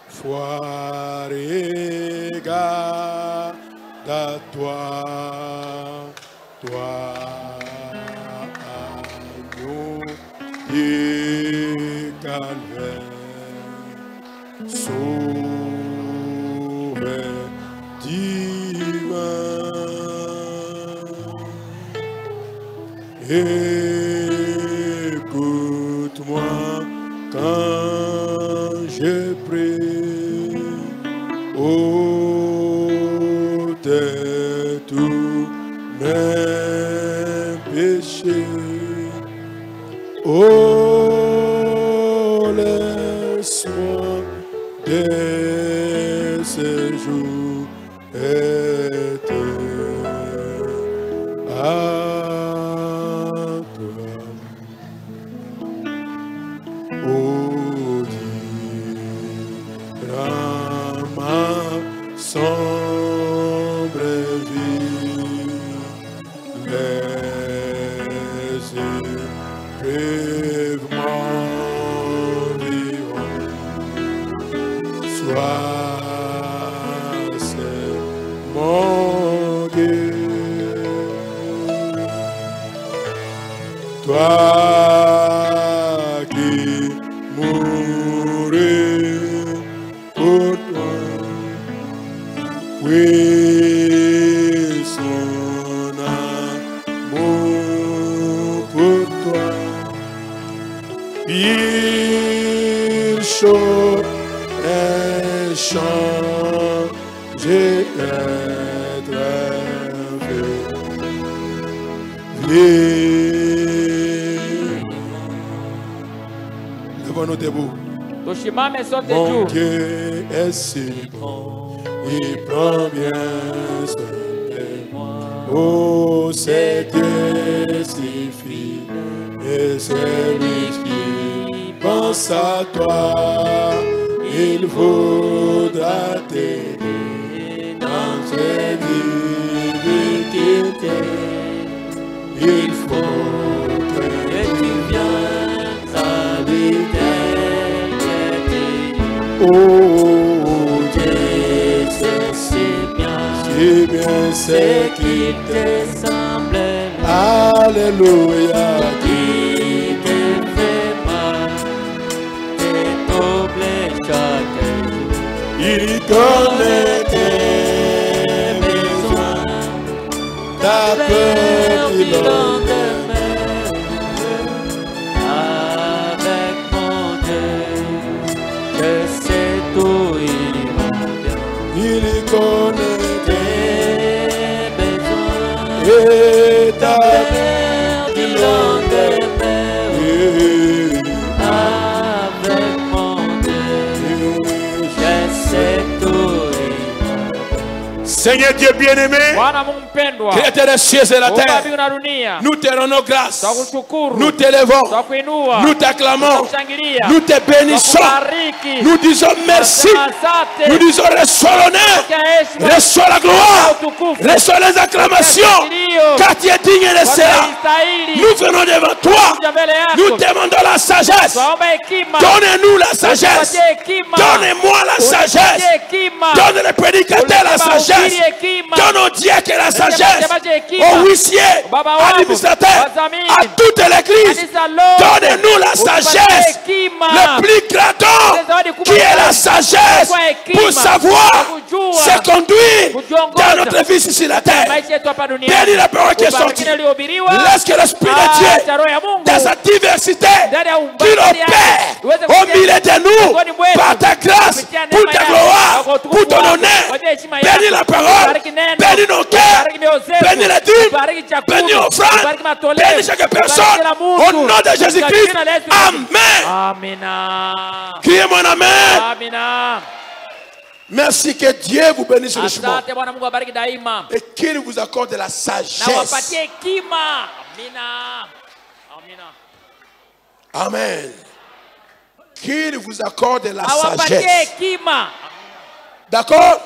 C: foi regarde à toi, toi, agneau du calvaire, sauveur divin. Écoute-moi quand je prie, ôte tous mes péchés. Oh, laisse-moi dès ce jour être à toi. Oh, dans ma sombre vie, les épreuves m'environnent. Sois c'est mon Dieu, toi qui mourir pour toi, oui, son amour pour toi, il chaud et changé être levons-nous debout. Mon Dieu est si bon, il prend bien soin de moi. Oh, c'est Dieu si fidèle, et c'est lui qui pense à toi. Il voudra t'aider dans tes difficultés. Il faut que tu viennes à lui. Oh Dieu, c'est si bien c'est qu'il te semble. Alléluia,
A: qui te fait mal, t'es troublé chaque jour.
C: Il connaît tes besoins, ta peur il en il connaît tes besoins et ta peur il en demeure.
A: Avec mon Dieu, je sais tout.
C: Seigneur Dieu bien-aimé, Créateur des cieux et la terre, nous te rendons grâce, nous t'élevons, nous t'acclamons, nous te bénissons, nous disons merci, nous disons reçois l'honneur, reçois la gloire, reçois les acclamations, car tu es digne de cela. Nous venons devant toi, nous demandons la sagesse, donne-nous la sagesse, donne-moi la sagesse, donne les prédicateurs la sagesse, donne aux diacres la sagesse, aux huissiers, à l'administrateur, à toute l'église. Donne-nous la sagesse, le plus grand don qui est la sagesse pour savoir se conduire dans notre vie sur la terre. Bénis la parole qui est sortie. Laisse que l'Esprit de Dieu, dans sa diversité, qu'il opère au milieu de nous par ta grâce, pour ta gloire, pour ton honneur. Bénis la parole, bénis nos cœurs, bénis les dîmes, bénis nos frères, bénis chaque personne. Au nom de Jésus-Christ, Amen. Criez mon Amen. Merci, que Dieu vous bénisse richement et qu'il vous accorde la sagesse. Amen. Qu'il vous accorde la sagesse. D'accord?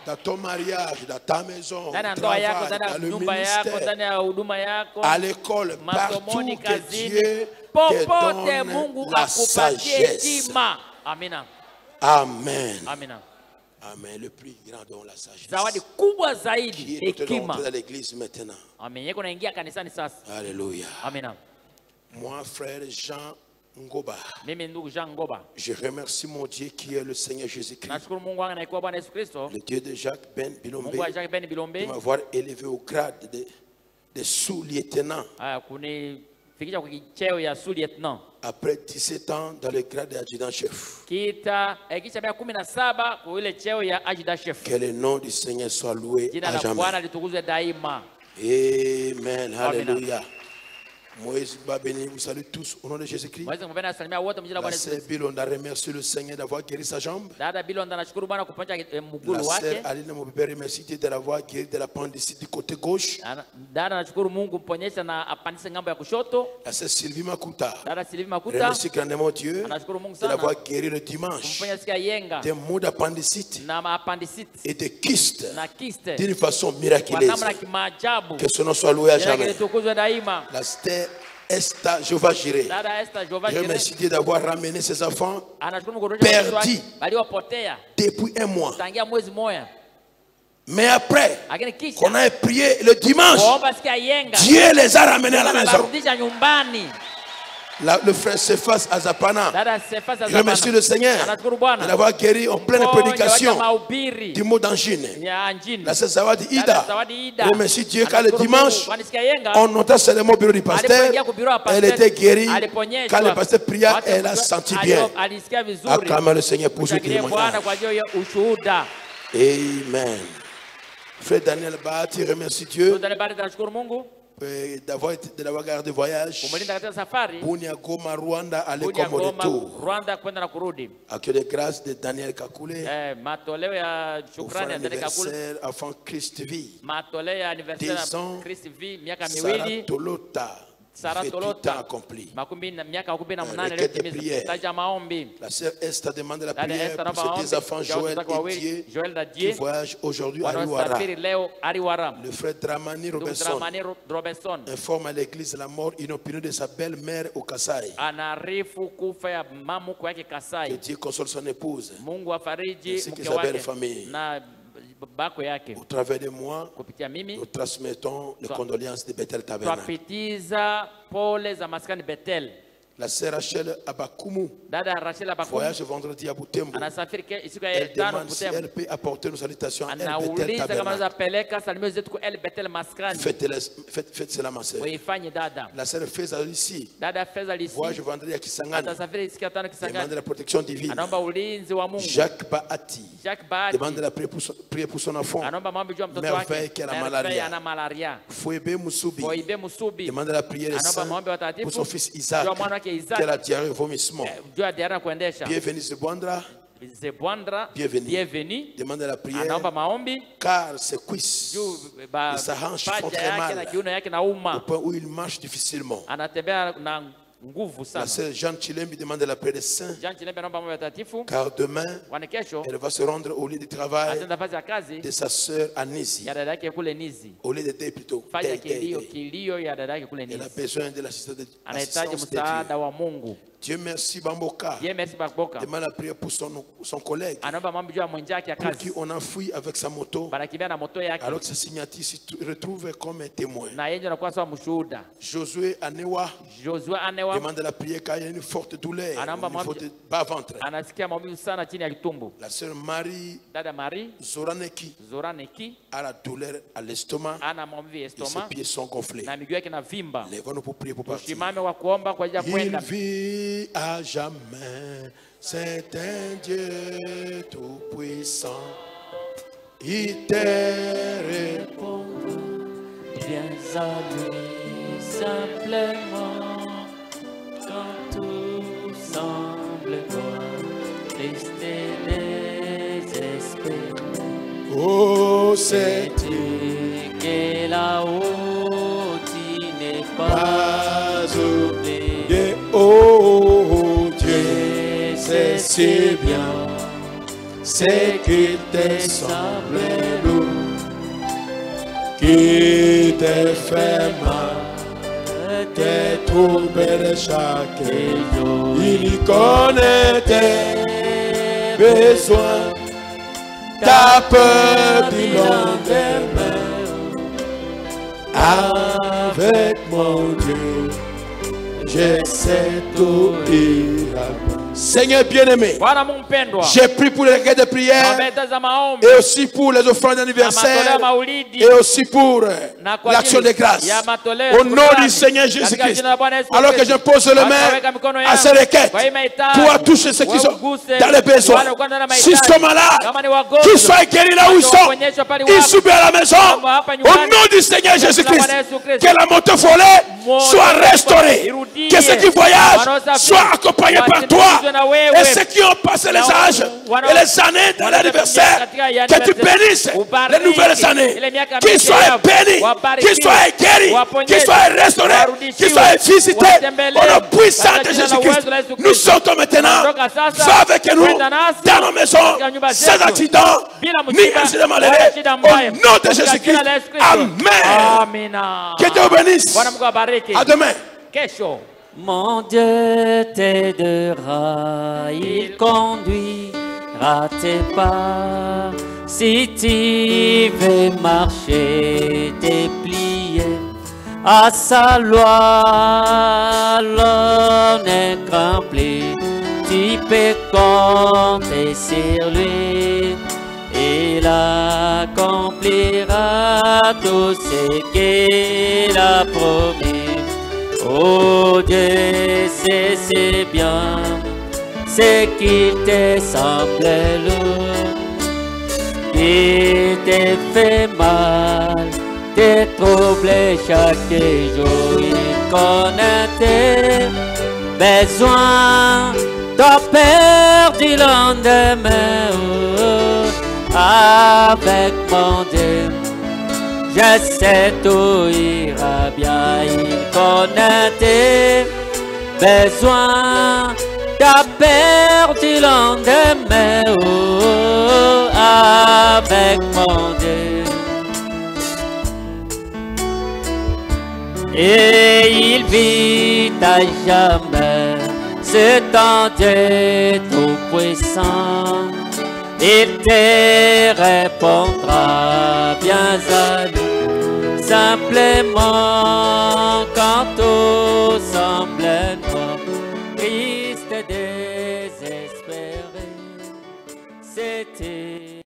C: Dans ton mariage, dans ta maison, au travail, dans le ministère, à l'école, partout, que Dieu te donne la sagesse. Amen.
A: Amina.
C: Amen. Le plus grand don, la sagesse.
A: Zawadi kubwa
C: Qui
A: zaidi
C: est
A: hekima.
C: dans l'église maintenant.
A: Amen. Yeko naingia kanisani sasa.
C: Alléluia.
A: Amina.
C: Moi, frère Jean Ngoba,
A: Mimi ndugu Jean Ngoba.
C: je remercie mon Dieu qui est le Seigneur Jésus-Christ,
A: Nashukuru Mungu wangu anaikuwa Bwana Yesu Kristo.
C: le Dieu de Jacques Ben Bilombe,
A: Mungu wa Jacques Ben
C: de
A: Bilombe.
C: m'avoir élevé au grade de sous-lieutenant.
A: Kunifikisha kwa cheo ya sous-lieutenant.
C: Après 17 ans dans le grade d'adjudant-chef.
A: Kisha miaka 17 kwa ile cheo ya adjudant-chef.
C: Que le nom du Seigneur soit loué
A: Jina
C: à
A: la
C: jamais.
A: Bwana litukuzwe daima.
C: Amen. Alléluia. Moïse va bénir, vous salue tous au nom de Jésus-Christ.
A: Mwezi mvena salimia wote mjina
C: La
A: Bwana Yesu
C: sœur
A: Kristo.
C: Bilonda remercie le Seigneur d'avoir guéri sa jambe.
A: Dada Bilonda anashukuru Bwana kuponya
C: La
A: mguu
C: sœur
A: wake.
C: Aline Mobebe remercie Dieu de l'avoir guéri de l'appendicite du côté gauche.
A: Dada anashukuru Mungu kuponyesha na apandise ngambo ya kushoto.
C: La sœur Sylvie Makuta
A: Dada Sylvie Makuta
C: remercie grandement Dieu
A: anashukuru Mungu
C: de
A: sana
C: l'avoir guéri le dimanche
A: kumponya siku ya yenga
C: des maux d'appendicite
A: na appendicite
C: et de kyste
A: na kiste
C: d'une façon
A: kwa
C: miraculeuse.
A: namna kimaajabu.
C: Que son nom soit loué à
A: Jina lake
C: jamais.
A: litukuzwe daima.
C: La sœur Esther Jehovah Jireh
A: Dada Esther Jehovah Jireh
C: remercie Dieu d'avoir ramené ses enfants
A: anashukuru Mungu kurudisha watoto wake
C: perdu
A: waliopotea
C: depuis un mois.
A: tangia mwezi mmoja.
C: Mais après
A: Lakini kisha
C: qu'on a prié le dimanche,
A: kuomba siku ya yenga
C: Dieu les a ramenés à la maison.
A: warudisha nyumbani.
C: Le frère Cephas Azapana
A: Dada Cephas
C: remercie le Seigneur
A: anashukuru Bwana
C: de l'avoir guéri en pleine prédication
A: mahubiri
C: du mot d'angine.
A: ya anjini.
C: La sœur Zawadi
A: Dada
C: Ida
A: Zawadi Ida
C: remercie Dieu car le dimanche,
A: kwani siku ya yenga
C: on entend seulement au bureau du pasteur.
A: alipoingia kwa bureau ya pasteur,
C: Elle était guérie.
A: aliponyeshwa.
C: Quand le pasteur pria,
A: Watu
C: elle a senti bien.
A: alisikia vizuri.
C: Acclamez le Seigneur pour ce
A: Mshangilie Bwana
C: témoignage.
A: kwa ajili ya ushuhuda.
C: Amen. Frère Daniel Bahati remercie Dieu
A: Ndio baada tunashukuru Mungu
C: de l'avoir gardé voyage.
A: kumlinda katika safari.
C: Bunia Goma, Rwanda, aller
A: Kuja
C: comme au
A: Goma,
C: retour.
A: Rwanda kwenda na kurudi.
C: Accueil de grâce de Daniel Kakule.
A: Matoleo ya
C: Au
A: shukrani ya Daniel Kakule.
C: anniversaire avant Christ vie.
A: Matoleo ya anniversaire
C: 10 ans,
A: ya Christ V miaka
C: Sarah
A: miwili.
C: Tolota.
A: Sarah
C: 28
A: Tolota
C: ans accompli.
A: miaka 18
C: requête de
A: iliyotimiza.
C: prière.
A: Taja maombi.
C: La sœur Esther demande la
A: Dada
C: prière
A: Esther
C: pour
A: naomba
C: ses deux enfants
A: maombi.
C: Joël
A: Watoto wawili,
C: et Dieu
A: Joel na
C: qui
A: Die
C: voyagent aujourd'hui à Luara.
A: wanaosafiri leo Ariwara.
C: Le frère Dramani
A: Ndugu
C: Robertson
A: Dramani Robertson
C: informe à l'église la mort inopinée de sa belle-mère au Kassai.
A: anaarifu kufa ya mamuko yake
C: Que
A: Kasai.
C: Dieu console son épouse.
A: Mungu afariji
C: Ainsi que
A: mke
C: sa belle
A: wake
C: famille.
A: na bako yake.
C: Au travers de moi,
A: Kupitia mimi
C: nous transmettons les condoléances de Bethel Tabernacle.
A: twapitiza pole za maskani Betel.
C: La sœur Rachel Abakumu
A: Dada Rachel Abakumu
C: voyage vendredi à Butembo.
A: anasafiri siku ya
C: Elle
A: tano
C: demande si
A: Butembo.
C: elle peut apporter nos salutations à El Bethel
A: Anauliza kama
C: Tabernacle.
A: anaweza peleka salimio zetu kwa El Betel maskani.
C: Faites cela, ma sœur.
A: Waifanye dada.
C: La sœur Feza ici
A: Dada Feza Lisi
C: voyage vendredi à Kisangani.
A: atasafiri siku ya tano
C: Demande
A: Kisangani.
C: la protection divine.
A: Anaomba ulinzi wa Mungu.
C: Jacques Bahati
A: Jacques Bahati
C: demande la prière pour son enfant.
A: anaomba maombi juu ya mtoto
C: Merveille
A: wake.
C: qui a la
A: Merveille
C: malaria.
A: ana malaria.
C: Fouébé Mousoubi
A: Boibe Musubi
C: demande la prière des
A: anaomba
C: saints
A: maombi watakatifu
C: pour son fils Isaac
A: juu ya mwana wake
C: qui a la
A: Isaac
C: diarrhée et vomissement.
A: juu ya diarrhea kuendesha.
C: Bienvenue Zebwandra
A: Zebwandra bienvenue
C: demande la prière
A: anaomba maombi
C: car ses cuisses
A: juu
C: et sa hanche font
A: paja
C: très
A: yake na
C: mal
A: kiuno yake na
C: au
A: uma.
C: point où il marche difficilement.
A: Anatembea na nguvu
C: La
A: sana.
C: sœur Jeanne Chilembi demande la prière des saints
A: Jean Chilembe anaomba maombi watakatifu
C: car demain
A: kwani kesho
C: elle va se rendre au lieu de travail
A: ataenda nafasi ya kazi
C: de sa sœur Anisi.
A: ya dada yake kule Nizi.
C: Au lieu de deuil plutôt.
A: Fanya
C: Deuil.
A: kilio ya dada yake kule
C: Elle a
A: Nizi.
C: besoin de l'assistance
A: Anahitaji
C: de
A: msaada
C: Dieu.
A: wa Mungu.
C: Dieu merci Bamboka.
A: Yeye merci Baboka.
C: Demande la prière pour son collègue
A: Anaomba maombi juu ya mwenzake ya
C: pour qui
A: kazi.
C: on a fui avec sa moto
A: Banakimbia na moto yake
C: alors que sa signature se retrouve comme un témoin.
A: na yeye anakuwa sawa mshuhuda.
C: Josué Anewa
A: Joshua Anewa
C: demande la prière car il y a une forte douleur
A: Anaomba
C: au niveau
A: maombi.
C: du bas-ventre.
A: anasikia maumivu sana chini ya kitumbo.
C: La sœur Marie
A: Dada Marie
C: Zoraneki
A: Zoraneki
C: a la douleur à l'estomac
A: ana maumivu ya
C: et ses
A: estoma
C: pieds sont gonflés.
A: na miguu yake na vimba.
C: Lève-nous pour prier pour partir.
A: Tusimame wa kuomba kwa ajili ya
C: Il
A: kwenda.
C: vit à jamais, c'est un Dieu tout-puissant. Il te répond.
A: Viens à lui simplement quand tout semble noir, triste et désespéré.
C: Oh, c'est
A: Sais-tu que là-haut tu n'es pas
C: pas
A: oublié?
C: oublié. Oh, Dieu,
A: Et
C: c'est si bien, c'est qu'il te semble lourd, qui te fait mal, te trouble chaque jour. Il connaît tes besoin. Ta peur du lendemain. Avec mon Dieu, j'essaie tout ira. Seigneur bien-aimé, j'ai prié pour les requêtes de prière et aussi pour les offrandes d'anniversaire et aussi pour l'action de grâce. Au nom du Seigneur Jésus-Christ, alors que je pose les mains à ces requêtes, pour toucher ceux qui sont dans les besoins. S'ils sont malades, qu'ils soient guéris là où ils sont. Ils subissent à la maison. Au nom du Seigneur Jésus-Christ, que la moto volée soit restaurée. Que ceux qui voyagent soient accompagnés par toi. Et ceux qui ont passé les âges et les années dans l'anniversaire, que tu bénisses les nouvelles années. Qu'ils soient bénis, qu'ils soient guéris, qu'ils soient restaurés, qu'ils soient visités au nom puissant de Jésus-Christ. Nous sortons maintenant. Va avec nous dans nos maisons, sans accident, ni incident malheureux. Au nom de Jésus-Christ. Amen. Que Dieu bénisse. À demain.
A: Mon Dieu t'aidera, il conduira tes pas. Si tu veux marcher, déplier à sa loi, l'on est rempli. Tu peux compter sur lui, il accomplira tout ce qu'il a promis. Oh Dieu, c'est bien, ce qui te semble lourd, qui te fait mal, te trouble chaque jour. Il connaît tes besoins, ta peur du lendemain. Avec mon Dieu, je sais tout ira bien. Il connaît tes besoins, ta peur du lendemain. Avec mon Dieu, et il vit à jamais. C'est un Dieu tout-puissant. Il te répondra bien à lui, simplement quand tout semble noir, triste, désespéré, c'était